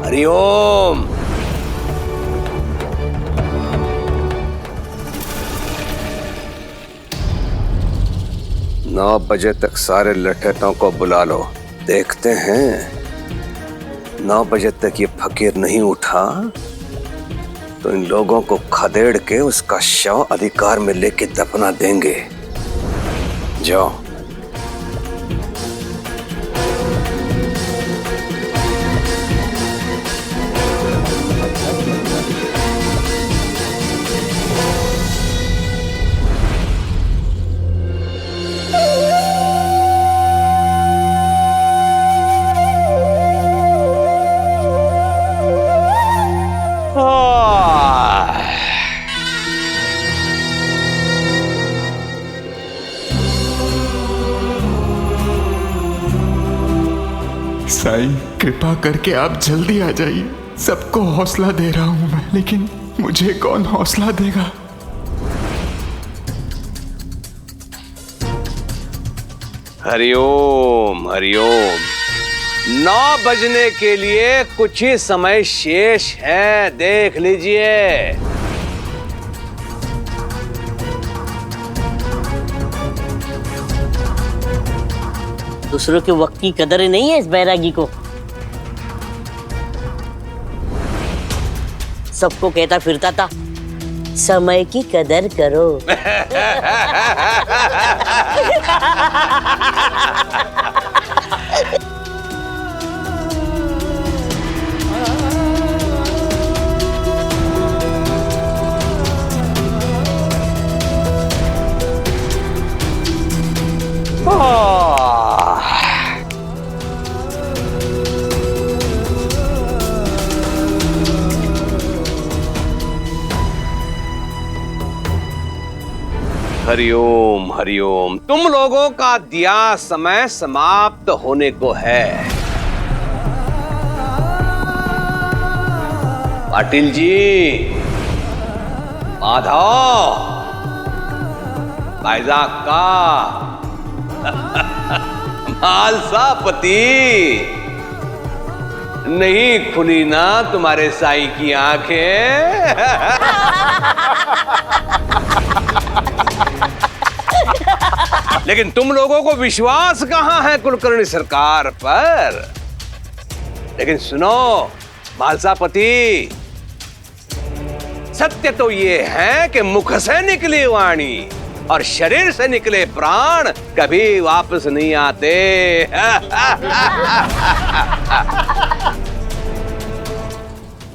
A: हरिओम। नौ बजे तक सारे लठेतों को बुला लो। देखते हैं 9 बजे तक ये फकीर नहीं उठा तो इन लोगों को खदेड़ के उसका शव अधिकार में लेके दफना देंगे। जाओ।
B: साईं, कृपा करके आप जल्दी आ जाइए। सबको हौसला दे रहा हूं मैं, लेकिन मुझे कौन हौसला देगा?
A: हरिओम हरिओम। 9 बजने के लिए कुछ ही समय शेष है, देख लीजिए।
R: दूसरों के वक्त की कदर नहीं है इस बैरागी को। सबको कहता फिरता था समय की कदर करो।
A: हरिओम हरिओम। तुम लोगों का दिया समय समाप्त होने को है। पाटिल जी, माधव, बैजाक का, मालसापति, नहीं खुली ना तुम्हारे साईं की आंखें? लेकिन तुम लोगों को विश्वास कहां है कुलकर्णी सरकार पर? लेकिन सुनो मालसापति, सत्य तो ये है कि मुख से निकली वाणी और शरीर से निकले प्राण कभी वापस नहीं आते।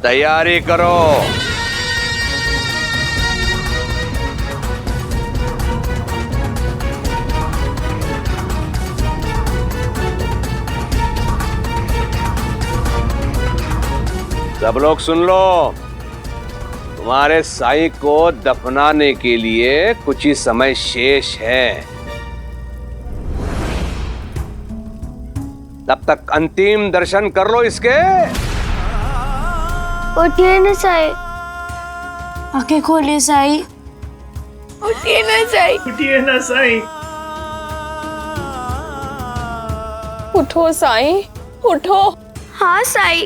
A: तैयारी करो। सब लोग सुन लो, तुम्हारे साईं को दफनाने के लिए कुछ ही समय शेष है। तब तक अंतिम दर्शन कर लो इसके।
H: उठिए ना साईं, आंखें खोलिए साईं। उठिए ना साईं,
N: उठिए ना साईं।
D: उठो साईं, उठो।
H: हाँ साईं,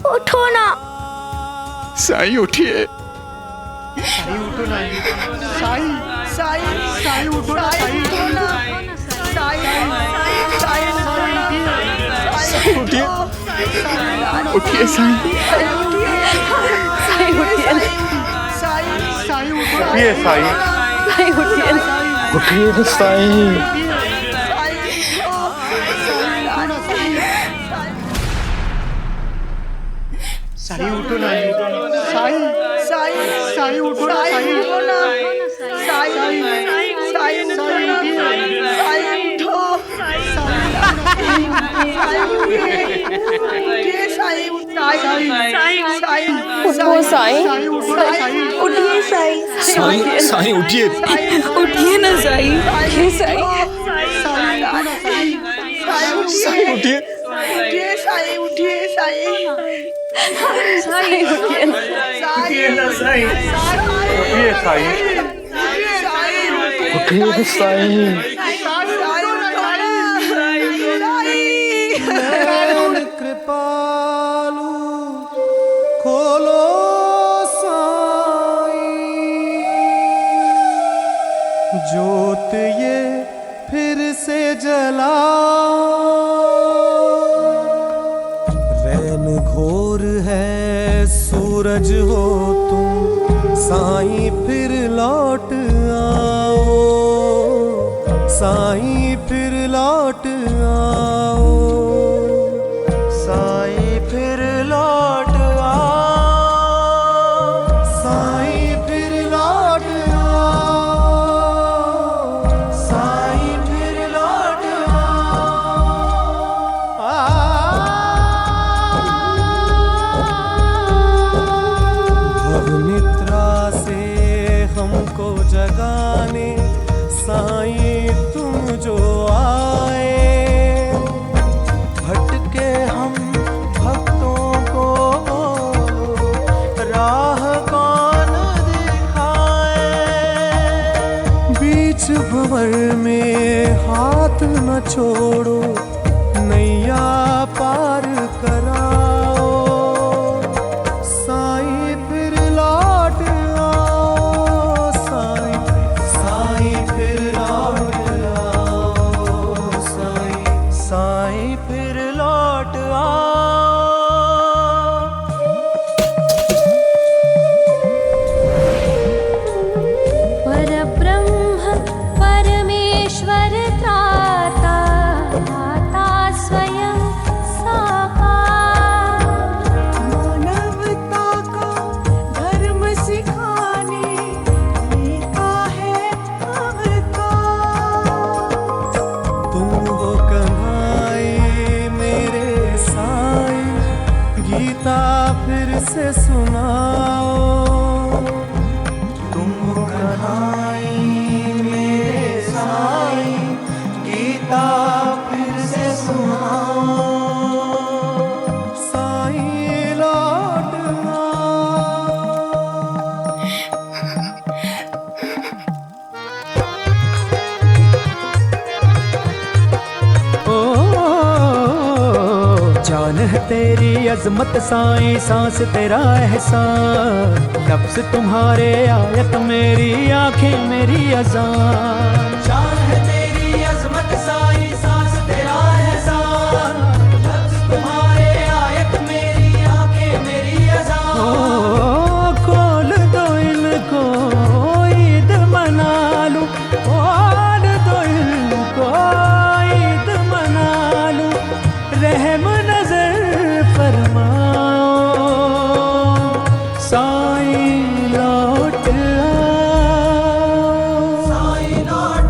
H: उठो ना।
B: साईं उठिए।
P: साईं उठो ना। साईं साईं उठो ना। साईं उठो ना। साईं
B: उठिए, उठिए साईं।
D: साईं उठिए।
P: साईं उठो।
C: उठिए साईं।
D: साईं उठिए।
C: उठिए साईं।
P: साईं उठो ना। साईं साईं उठो ना। साईं उठो ना। साईं
D: उठो साईं।
H: उठिए साईं।
J: साईं उठिए।
H: उठिए ना साईं। उठिए साईं।
J: साईं उठिए।
H: उठिए साईं। उठिए साईं।
D: साईं उठिए।
N: उठिए ना साईं।
C: उठिए साईं। उठिए साईं।
L: कृपालु खोलो साईं, जोत ये फिर से जला। रैन घोर है सूरज हो तुम साईं, फिर लौट आओ साईं, फिर लौट आओ साईं, फिर लौट आओ साईं, फिर लौट आओ साईं, फिर लौट भव निद्रा से हमको जगाने साईं तुम जो आए, भटके हम भक्तों को राह कौन दिखाए। बीच भंवर में हाथ न छोड़ो, नैया पार कराओ साईं, फिर लौट आओ साईं, साईं फिर लौट आओ साईं, साईं फिर लौट आओ।
H: परब्रह्म परमेश्वर त्राता
L: शान है तेरी अजमत साईं, सांस तेरा एहसान, लफ्ज तुम्हारे आयत मेरी, आंखें मेरी अजान। शान है तेरी अजमत साईं, सांस तेरा एहसान, लफ्ज तुम्हारे आयत मेरी, आंखें मेरी अजान। खोल दो इनको ईद मना लूं, खोल दो इनको ईद मना लूं, रहम नजर फरमाओ साईं लौट आओ, साईं लौट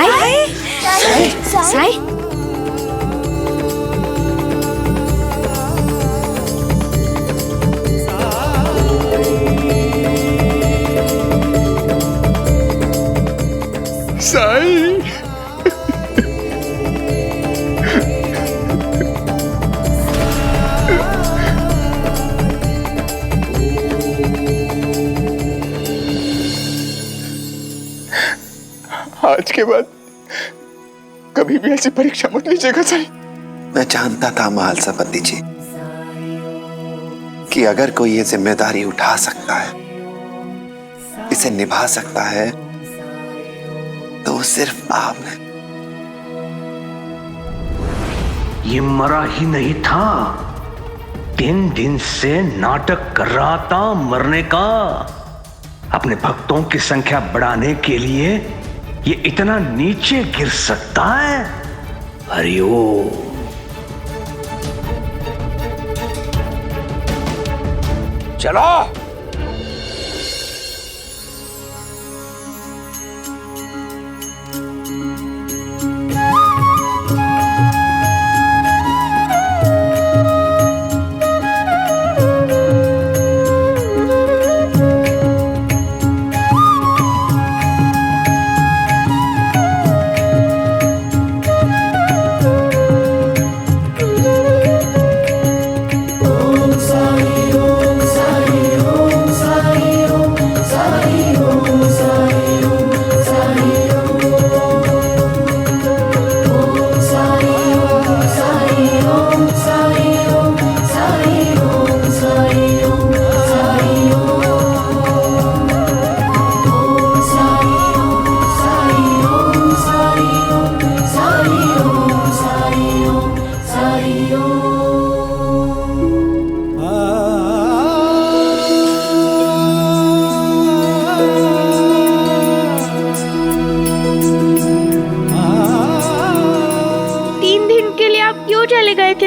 H: साई
B: साई आज के बाद कभी भी ऐसी परीक्षा मत लीजिएगा साई।
I: मैं जानता था महालसा पंडित जी कि अगर कोई ये जिम्मेदारी उठा सकता है, इसे निभा सकता है, तो वो सिर्फ आप हैं।
A: ये मरा ही नहीं था, 3 दिन से नाटक कर रहा था मरने का। अपने भक्तों की संख्या बढ़ाने के लिए ये इतना नीचे गिर सकता है? हरिओम। चलो।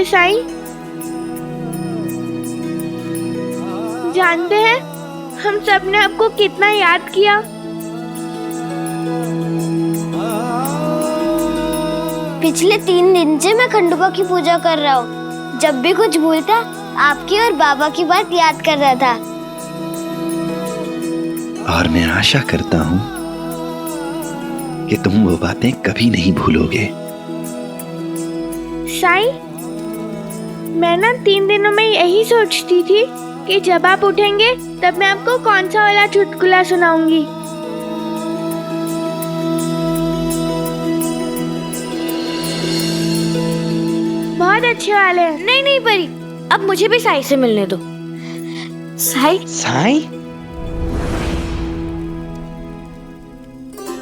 H: साई जानते हैं हम सब ने आपको कितना याद किया।
G: पिछले 3 दिन से मैं खंडूबा की पूजा कर रहा हूँ। जब भी कुछ भूलता आपकी और बाबा की बात याद कर रहा था।
I: और मैं आशा करता हूँ कि तुम वो बातें कभी नहीं भूलोगे।
H: साई मैं ना 3 दिनों में यही सोचती थी कि जब आप उठेंगे तब मैं आपको कौन सा वाला चुटकुला सुनाऊंगी। बहुत अच्छे वाले हैं।
G: नहीं नहीं परी, अब मुझे भी साई से मिलने दो। साई
S: साई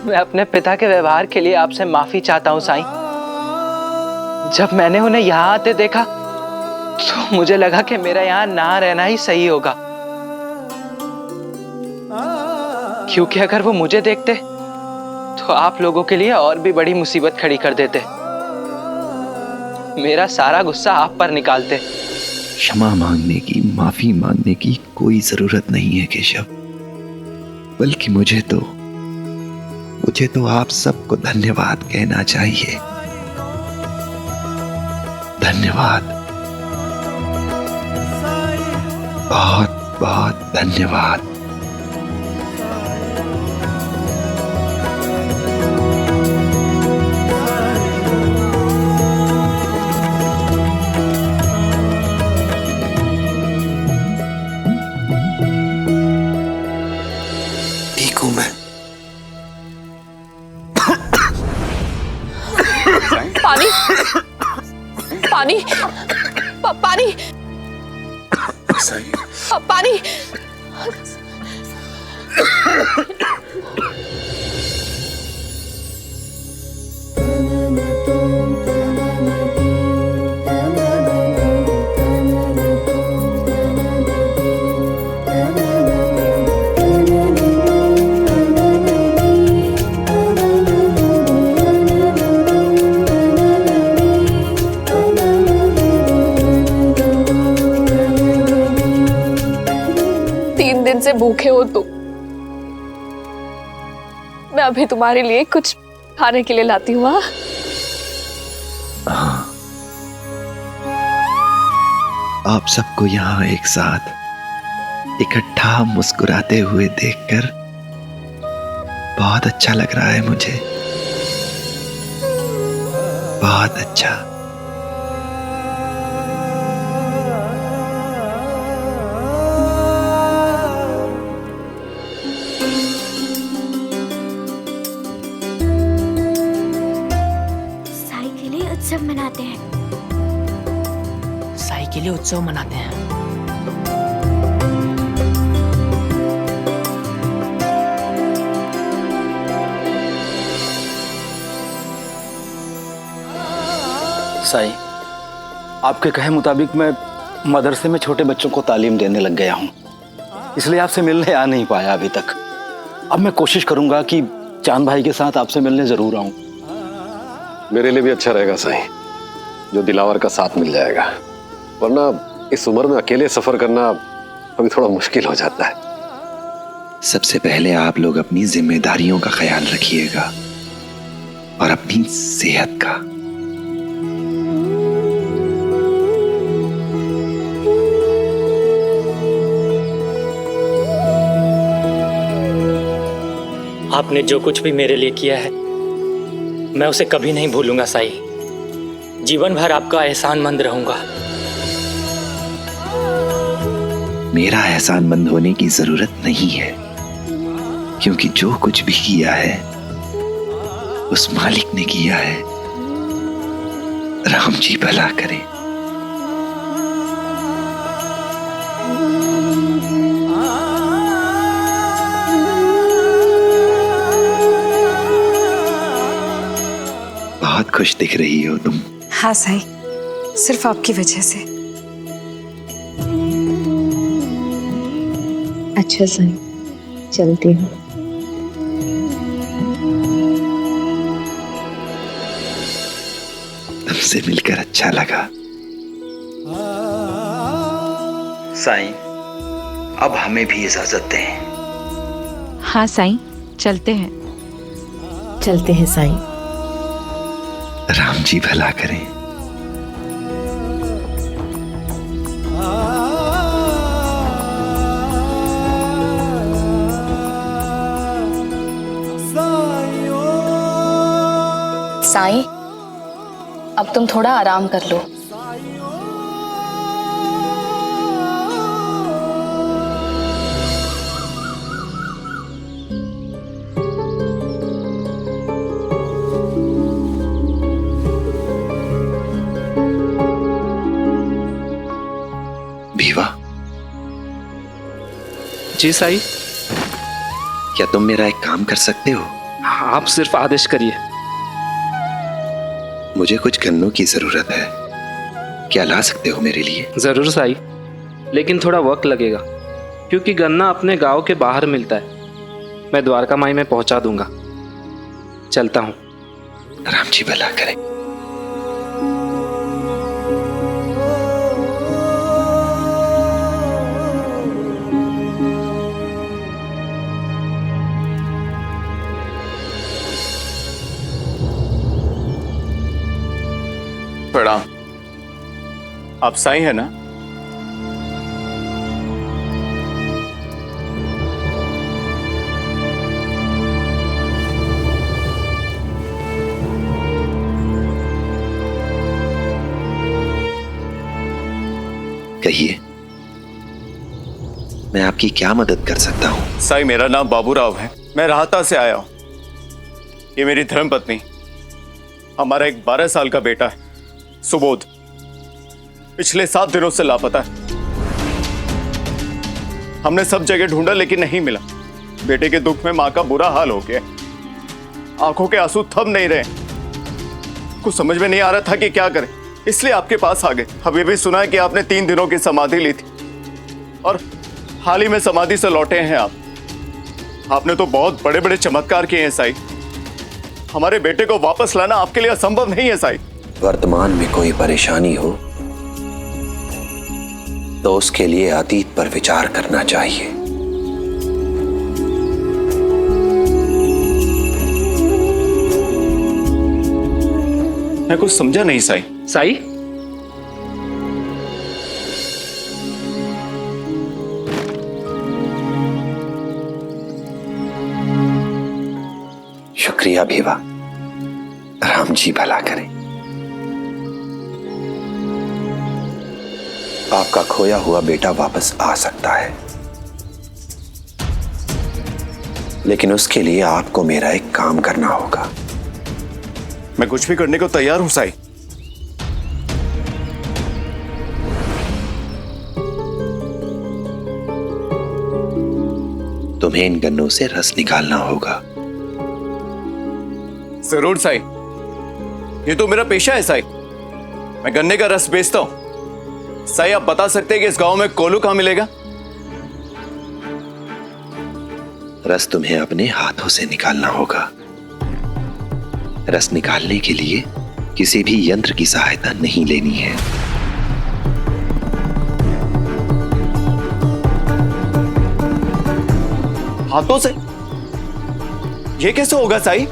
S: मैं अपने पिता के व्यवहार के लिए आपसे माफी चाहता हूँ साई। जब मैंने उन्हें यहाँ आते देखा तो मुझे लगा कि मेरा यहाँ ना रहना ही सही होगा, क्योंकि अगर वो मुझे देखते तो आप लोगों के लिए और भी बड़ी मुसीबत खड़ी कर देते। मेरा सारा गुस्सा आप पर निकालते।
I: क्षमा मांगने की, माफी मांगने की कोई जरूरत नहीं है केशव, बल्कि मुझे तो आप सबको धन्यवाद कहना चाहिए। धन्यवाद, बहुत बहुत धन्यवाद। ठीक हूं मैं।
D: पानी पानी पानी पानी। से भूखे हो तुम। मैं अभी तुम्हारे लिए कुछ खाने के लिए लाती हूँ।
I: हाँ, आप सबको यहाँ एक साथ इकट्ठा मुस्कुराते हुए देखकर बहुत अच्छा लग रहा है मुझे, बहुत अच्छा।
G: साई के लिए उत्सव मनाते हैं।
R: साई के लिए उत्सव मनाते हैं।
T: साई, आपके कहे मुताबिक मैं मदरसे में छोटे बच्चों को तालीम देने लग गया हूँ, इसलिए आपसे मिलने आ नहीं पाया अभी तक। अब मैं कोशिश करूंगा कि चांद भाई के साथ आपसे मिलने जरूर आऊं।
U: मेरे लिए भी अच्छा रहेगा साईं, जो दिलावर का साथ मिल जाएगा, वरना इस उम्र में अकेले सफर करना अभी थोड़ा मुश्किल हो जाता है।
I: सबसे पहले आप लोग अपनी जिम्मेदारियों का ख्याल रखिएगा और अपनी सेहत का।
N: आपने जो कुछ भी मेरे लिए किया है मैं उसे कभी नहीं भूलूंगा साई। जीवन भर आपका एहसानमंद रहूंगा।
I: मेरा एहसानमंद होने की जरूरत नहीं है, क्योंकि जो कुछ भी किया है उस मालिक ने किया है। राम जी भला करे। बहुत खुश दिख रही हो तुम।
K: हाँ साई, सिर्फ आपकी वजह से।
V: अच्छा साई, चलती हूँ।
I: तुमसे मिलकर अच्छा लगा।
S: साईं, अब हमें भी इजाजत दें।
V: हाँ साई, चलते हैं। चलते हैं साई।
I: राम जी भला करें।
D: साईं, अब तुम थोड़ा आराम कर लो।
I: भीवा।
F: जी साईं।
I: क्या तुम मेरा एक काम कर सकते हो?
F: आप सिर्फ आदेश करिए।
I: मुझे कुछ गन्नों की जरूरत है, क्या ला सकते हो मेरे लिए?
F: जरूर साईं, लेकिन थोड़ा वक्त लगेगा, क्योंकि गन्ना अपने गांव के बाहर मिलता है। मैं द्वारका माई में पहुंचा दूंगा। चलता हूं।
I: राम जी भला करे।
E: प्रणाम। आप साईं है ना?
I: कहिए, मैं आपकी क्या मदद कर सकता हूं?
E: साईं, मेरा नाम बाबूराव है, मैं राहता से आया हूं। ये मेरी धर्मपत्नी, हमारा एक 12 साल का बेटा है सुबोध, पिछले 7 दिनों से लापता है। हमने सब जगह ढूंढा लेकिन नहीं मिला। बेटे के दुख में मां का बुरा हाल हो गया, आंखों के आंसू थम नहीं रहे। कुछ समझ में नहीं आ रहा था कि क्या करें, इसलिए आपके पास आ गए। अभी भी सुना है कि आपने 3 दिनों की समाधि ली थी और हाल ही में समाधि से लौटे हैं आप। आपने तो बहुत बड़े बड़े चमत्कार किए हैं साईं। हमारे बेटे को वापस लाना आपके लिए असंभव नहीं है साईं।
I: वर्तमान में कोई परेशानी हो तो उसके लिए अतीत पर विचार करना चाहिए।
E: मैं कुछ समझा नहीं साई।
F: साई,
I: शुक्रिया भीवा, राम जी भला करें। आपका खोया हुआ बेटा वापस आ सकता है, लेकिन उसके लिए आपको मेरा एक काम करना होगा।
E: मैं कुछ भी करने को तैयार हूं साई।
I: तुम्हें इन गन्नों से रस निकालना होगा।
E: जरूर साई, ये तो मेरा पेशा है साई। मैं गन्ने का रस बेचता हूं। साई, आप बता सकते हैं कि इस गांव में कोलू कहां मिलेगा?
I: रस तुम्हें अपने हाथों से निकालना होगा। रस निकालने के लिए किसी भी यंत्र की सहायता नहीं लेनी है।
E: हाथों से? ये कैसे होगा साई?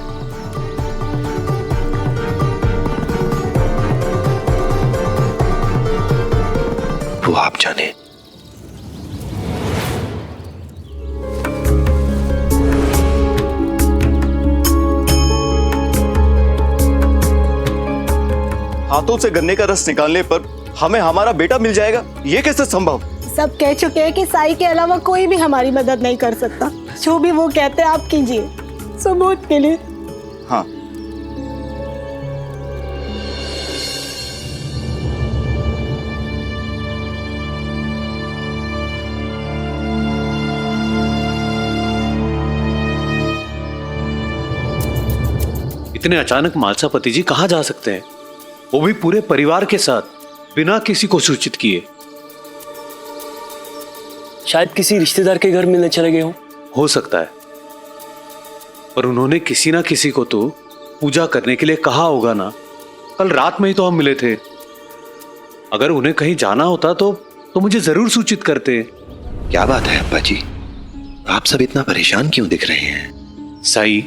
I: वो आप जाने।
E: हाथों से गन्ने का रस निकालने पर हमें हमारा बेटा मिल जाएगा, ये कैसे संभव?
O: सब कह चुके हैं कि साई के अलावा कोई भी हमारी मदद नहीं कर सकता। जो भी वो कहते हैं आप कीजिए, सबूत के लिए।
E: हाँ,
Q: इतने अचानक मालसा पति जी कहाँ जा सकते हैं, वो भी पूरे परिवार के साथ, बिना किसी को सूचित किए?
W: शायद किसी रिश्तेदार के घर मिलने चले गए
Q: हो सकता है, पर उन्होंने किसी ना किसी को तो पूजा करने के लिए कहा होगा ना। कल रात में ही तो हम मिले थे। अगर उन्हें कहीं जाना होता तो मुझे जरूर सूचित करते।
I: क्या बात है अब्बा जी, आप सब इतना परेशान क्यों दिख रहे हैं?
Q: साई,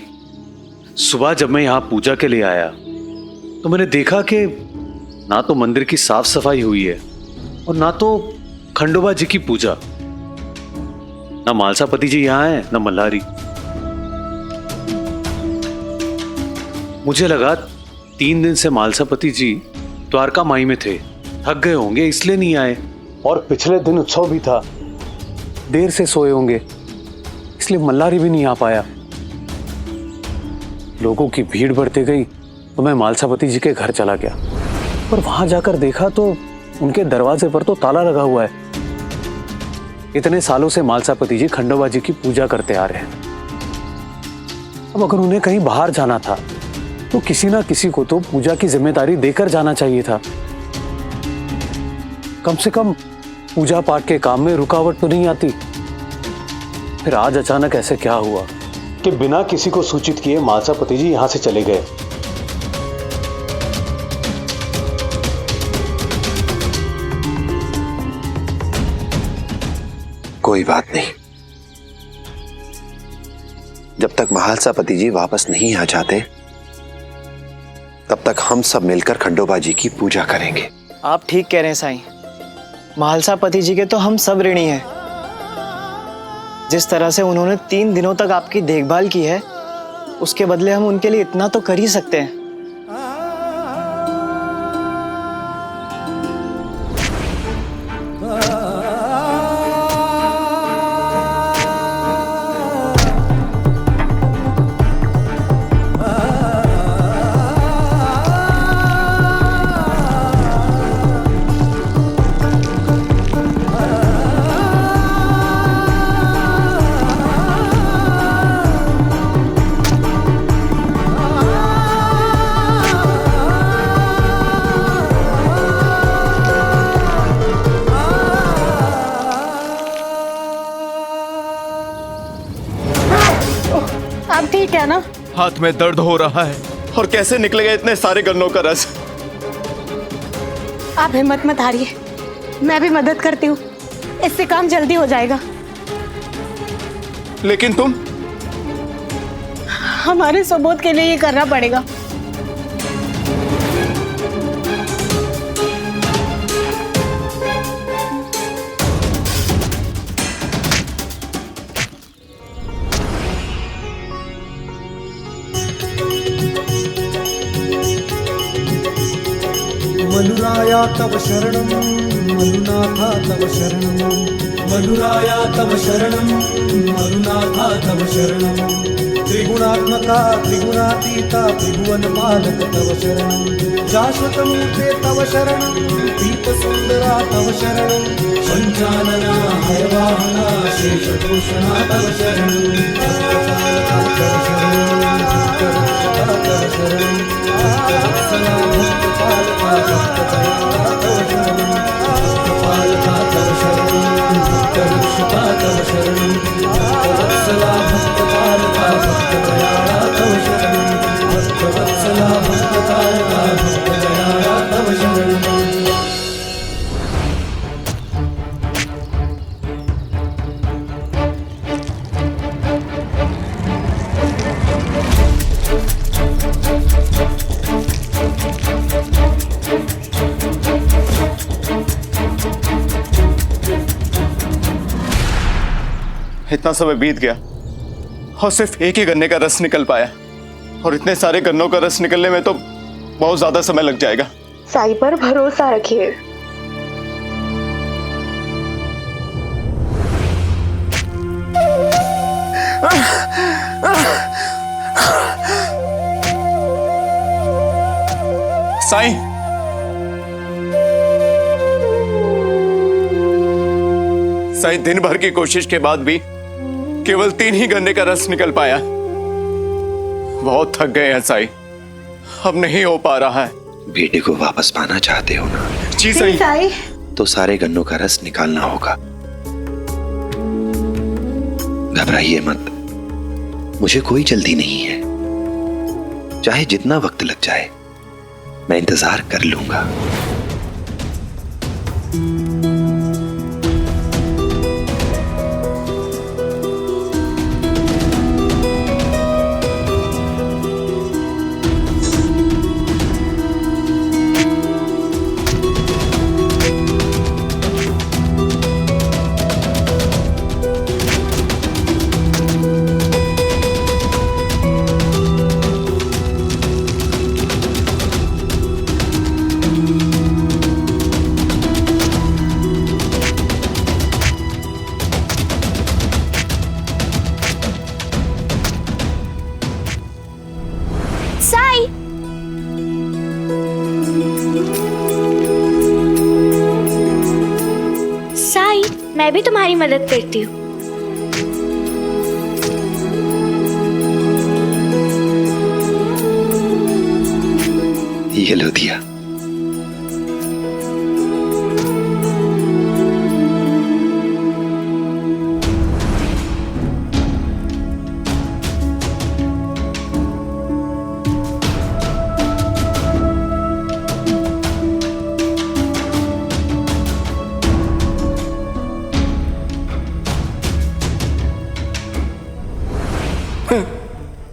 Q: सुबह जब मैं यहाँ पूजा के लिए आया तो मैंने देखा कि ना तो मंदिर की साफ सफाई हुई है और ना तो खंडोबा जी की पूजा। ना मालसा पति जी यहाँ है, ना मल्हारी। मुझे लगा 3 दिन से मालसा पति जी द्वारका माई में थे, थक गए होंगे इसलिए नहीं आए। और पिछले दिन उत्सव भी था, देर से सोए होंगे, इसलिए मल्हारी भी नहीं आ पाया। लोगों की भीड़ बढ़ती गई तो मैं मालसापति जी के घर चला गया, पर वहां जाकर देखा तो उनके दरवाजे पर तो ताला लगा हुआ है। इतने सालों से मालसापति जी खंडोबा जी की पूजा करते आ रहे हैं। अब अगर उन्हें कहीं बाहर जाना था तो किसी ना किसी को तो पूजा की जिम्मेदारी देकर जाना चाहिए था। कम से कम पूजा पाठ के काम में रुकावट तो नहीं आती। फिर आज अचानक ऐसे क्या हुआ कि बिना किसी को सूचित किए मालसापति जी यहां से चले गए?
I: कोई बात नहीं, जब तक महालसापति जी वापस नहीं आ जाते तब तक हम सब मिलकर खंडोबा जी की पूजा करेंगे।
X: आप ठीक कह रहे हैं साईं, महालसापति जी के तो हम सब ऋणी हैं। जिस तरह से उन्होंने 3 दिनों तक आपकी देखभाल की है, उसके बदले हम उनके लिए इतना तो कर ही सकते हैं।
O: आप ठीक है ना?
E: हाथ में दर्द हो रहा है। और कैसे निकलेगा इतने सारे गन्नों का रस?
O: आप हिम्मत मत हारिए, मैं भी मदद करती हूँ, इससे काम जल्दी हो जाएगा।
E: लेकिन तुम?
O: हमारे सबूत के लिए ये करना पड़ेगा।
L: मनुराया तव शरणं मनुनाथा तव शरणं मनुराया तव शरणं मनुनाथा तव शरणं त्रिगुणात्मका त्रिगुणातीता त्रिभुवन पालक तव शरणं शाश्वतमूर्ते तव शरणं दीपसुन्दरा तव शरणं पञ्चानना हयवाहना शेषभूषणा तव शरणं भक्तपालका तव शरणं भक्तरक्षका तव शरणं भक्तवत्सला भक्तपालका भक्तदयाला तव शरणं भक्तपालका तव शरणं भक्तरक्षका तव शरणं भक्तवत्सला भक्तपालका भक्तदयाला तव शरणं भक्तवत्सला भक्तपालका भक्तदयाला तव शरणं।
E: इतना समय बीत गया और सिर्फ एक ही गन्ने का रस निकल पाया, और इतने सारे गन्नों का रस निकलने में तो बहुत ज्यादा समय लग जाएगा।
V: साई पर भरोसा रखिए।
E: साईं, साईं, दिन भर की कोशिश के बाद भी केवल 3 ही गन्ने का रस निकल पाया। बहुत थक गए हैं साईं, अब नहीं हो पा रहा है।
I: बेटे को वापस पाना चाहते हो ना?
E: जी साईं।
I: तो सारे गन्नों का रस निकालना होगा। घबराइए मत, मुझे कोई जल्दी नहीं है। चाहे जितना वक्त लग जाए, मैं इंतजार कर लूंगा।
G: साई, साई, मैं भी तुम्हारी मदद करती हूँ।
I: ये लो दिया।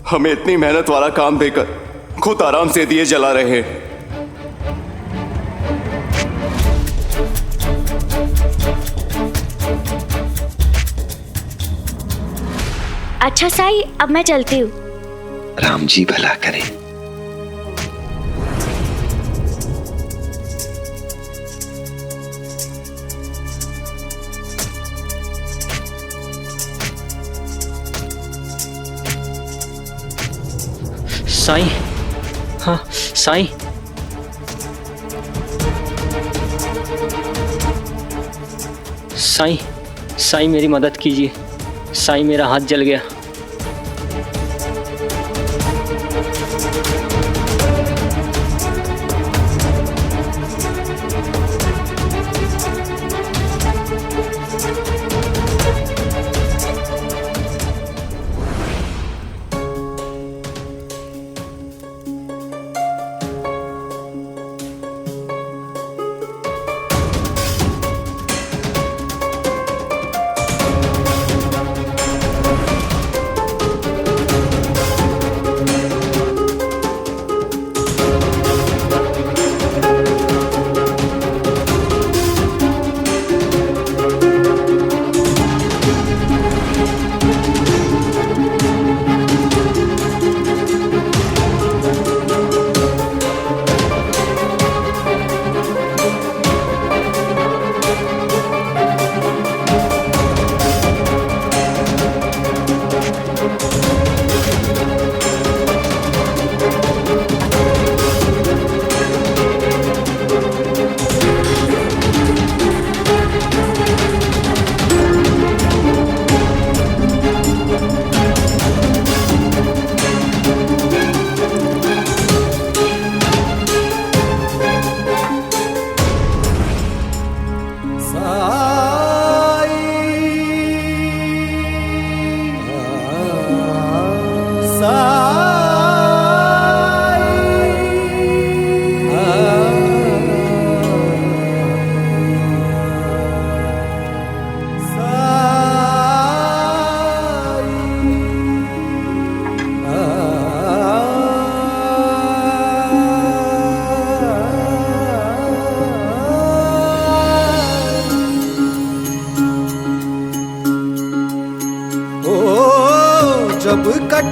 E: हमें इतनी मेहनत वाला काम देकर खुद आराम से दिए जला रहे हैं।
G: अच्छा साई, अब मैं चलती हूँ।
I: राम जी भला करें।
N: साईं, हाँ साईं, साईं, साईं मेरी मदद कीजिए। साईं मेरा हाथ जल गया।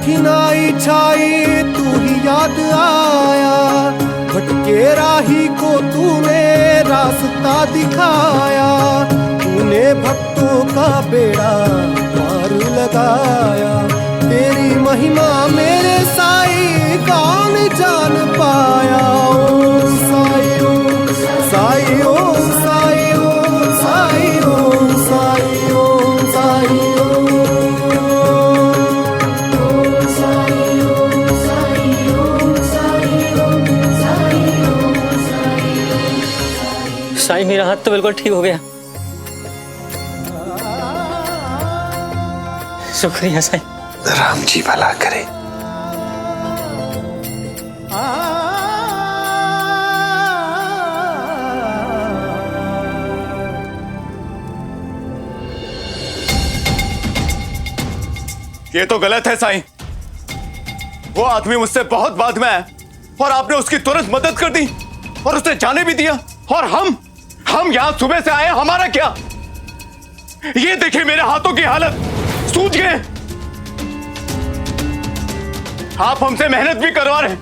L: कठिनाई छाई तू ही याद आया, भटके राही को तूने रास्ता दिखाया, तूने भक्तों का बेड़ा पार लगाया, तेरी महिमा मेरे साईं कौन जान पाया। ओम साईं ओम साईं ओम साईं ओम साईं ओम साईं ओम साईं
N: साईं मेरा हाथ तो बिल्कुल ठीक हो गया। शुक्रिया साईं।
I: राम जी भला करे।
E: ये तो गलत है साईं। वो आदमी मुझसे बहुत बाद में आया और आपने उसकी तुरंत मदद कर दी और उसे जाने भी दिया। और हम यहां सुबह से आए, हमारा क्या? ये देखिए मेरे हाथों की हालत, सूज गए। आप हमसे मेहनत भी करवा रहे हैं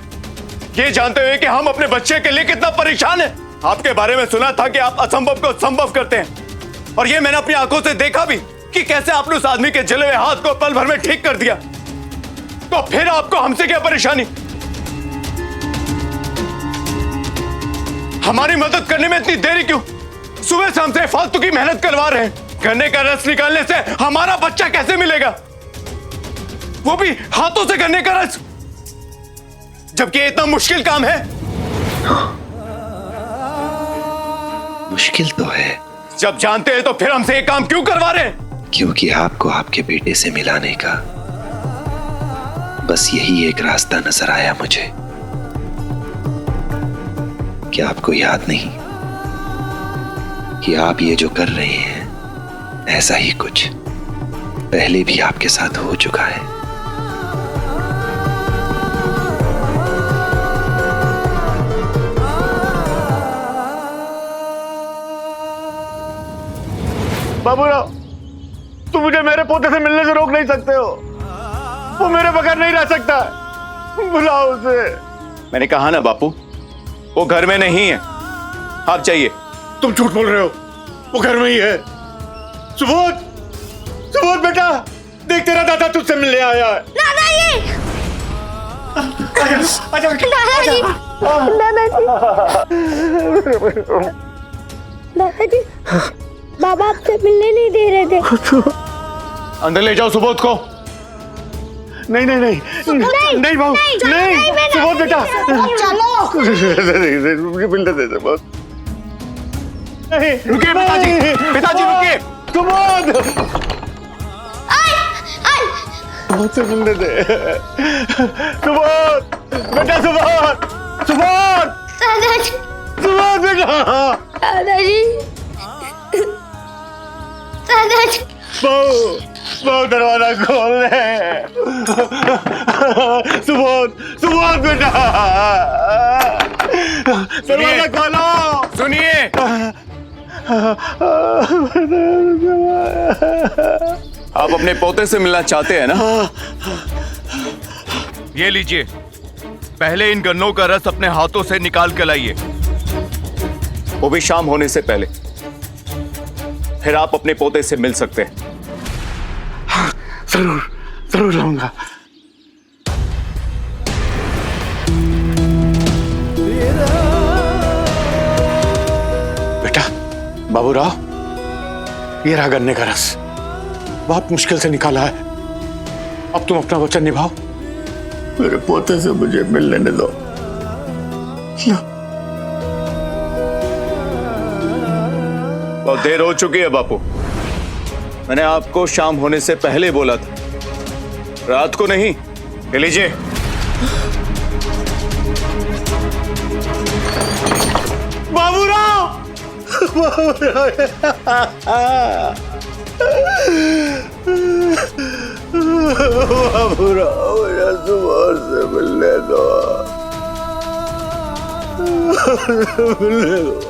E: ये जानते हुए कि हम अपने बच्चे के लिए कितना परेशान हैं। आपके बारे में सुना था कि आप असंभव को संभव करते हैं और ये मैंने अपनी आंखों से देखा भी कि कैसे आपने उस आदमी के जले हुए हाथ को पल भर में ठीक कर दिया। तो फिर आपको हमसे क्या परेशानी? हमारी मदद करने में इतनी देरी क्यों? सुबह से हमसे फालतू की मेहनत करवा रहे हैं। गन्ने का रस निकालने से हमारा बच्चा कैसे मिलेगा, वो भी हाथों से गन्ने का रस, जबकि ये इतना मुश्किल काम है।
I: मुश्किल तो है।
E: जब जानते हैं तो फिर हमसे ये काम क्यों करवा रहे हैं?
I: क्योंकि आपको आपके बेटे से मिलाने का बस यही एक रास्ता नजर आया मुझे। क्या आपको याद नहीं कि आप ये जो कर रहे हैं ऐसा ही कुछ पहले भी आपके साथ हो चुका है?
E: बाबूराव, तुम मुझे मेरे पोते से मिलने से रोक नहीं सकते हो। वो मेरे बगैर नहीं रह सकता। बुलाओ उसे। मैंने कहा ना बापू, वो घर में नहीं है। आप जाइए। तुम झूठ बोल रहे हो, वो घर में ही है। सुबोध, सुबोध बेटा, देख तेरा दादा तुझसे मिलने आया है।
H: दादाजी,
G: दादाजी, दादाजी, बाबा आपसे मिलने नहीं दे रहे थे।
E: अंदर ले जाओ सुबोध को। नहीं नहीं नहीं नहीं बाबू, नहीं सुबोध बेटा, चलो मिलने दे सुबोध। नहीं रुकिए पिताजी, पिताजी रुकिए। सुबोध, मुझसे मिलने दे। सुबोध बेटा, सुबोध, सुबोध,
G: दादाजी,
E: सुबोध बेटा,
G: दादाजी, दादाजी।
E: बहु दरवाजा खोल रहे। सुबोध, सुबोध बेटा, दरवाजा खोलो। सुनिए, आप अपने पोते से मिलना चाहते हैं ना? ये लीजिए, पहले इन गन्नों का रस अपने हाथों से निकाल कर लाइए, वो भी शाम होने से पहले। फिर आप अपने पोते से मिल सकते हैं। हाँ, जरूर जरूर लाऊंगा। बेटा, बाबूराव, ये रहा गन्ने का रस। बहुत मुश्किल से निकाला है। अब तुम अपना वचन निभाओ। मेरे पोते से मुझे मिलने दो। बहुत देर हो चुकी है बापू। मैंने आपको शाम होने से पहले बोला था, रात को नहीं। ले लीजिए। बाबूराव, बाबूराव, मुझे सुबह से मिलने दो। मिलने दो।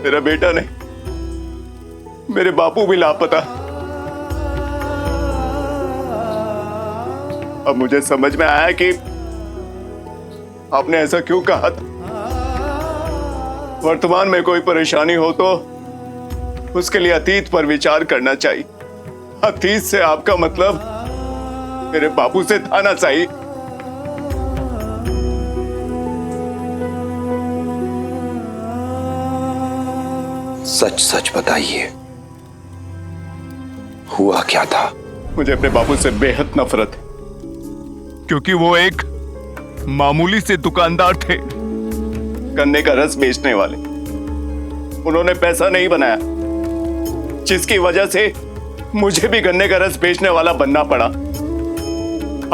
B: मेरा बेटा नहीं, मेरे बापू भी लापता। अब मुझे समझ में आया कि आपने ऐसा क्यों कहा था। वर्तमान में कोई परेशानी हो तो उसके लिए अतीत पर विचार करना चाहिए। अतीत से आपका मतलब मेरे बापू से था ना साई?
I: सच सच बताइए, हुआ क्या था?
B: मुझे अपने बापू से बेहद नफरत है, क्योंकि वो एक मामूली से दुकानदार थे, गन्ने का रस बेचने वाले। उन्होंने पैसा नहीं बनाया, जिसकी वजह से मुझे भी गन्ने का रस बेचने वाला बनना पड़ा।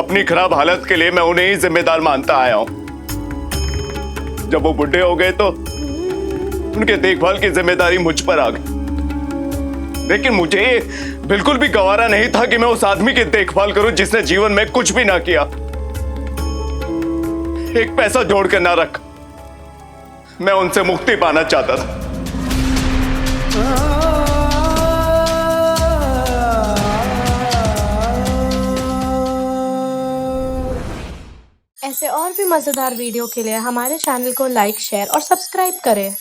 B: अपनी खराब हालत के लिए मैं उन्हें ही जिम्मेदार मानता आया हूं। जब वो बुढ़े हो गए तो उनके देखभाल की जिम्मेदारी मुझ पर आ गई। लेकिन मुझे बिल्कुल भी गवारा नहीं था कि मैं उस आदमी की देखभाल करूं जिसने जीवन में कुछ भी ना किया, एक पैसा जोड़ के ना रखा। मैं उनसे मुक्ति पाना चाहता था।
C: ऐसे और भी मजेदार वीडियो के लिए हमारे चैनल को लाइक, शेयर और सब्सक्राइब करें।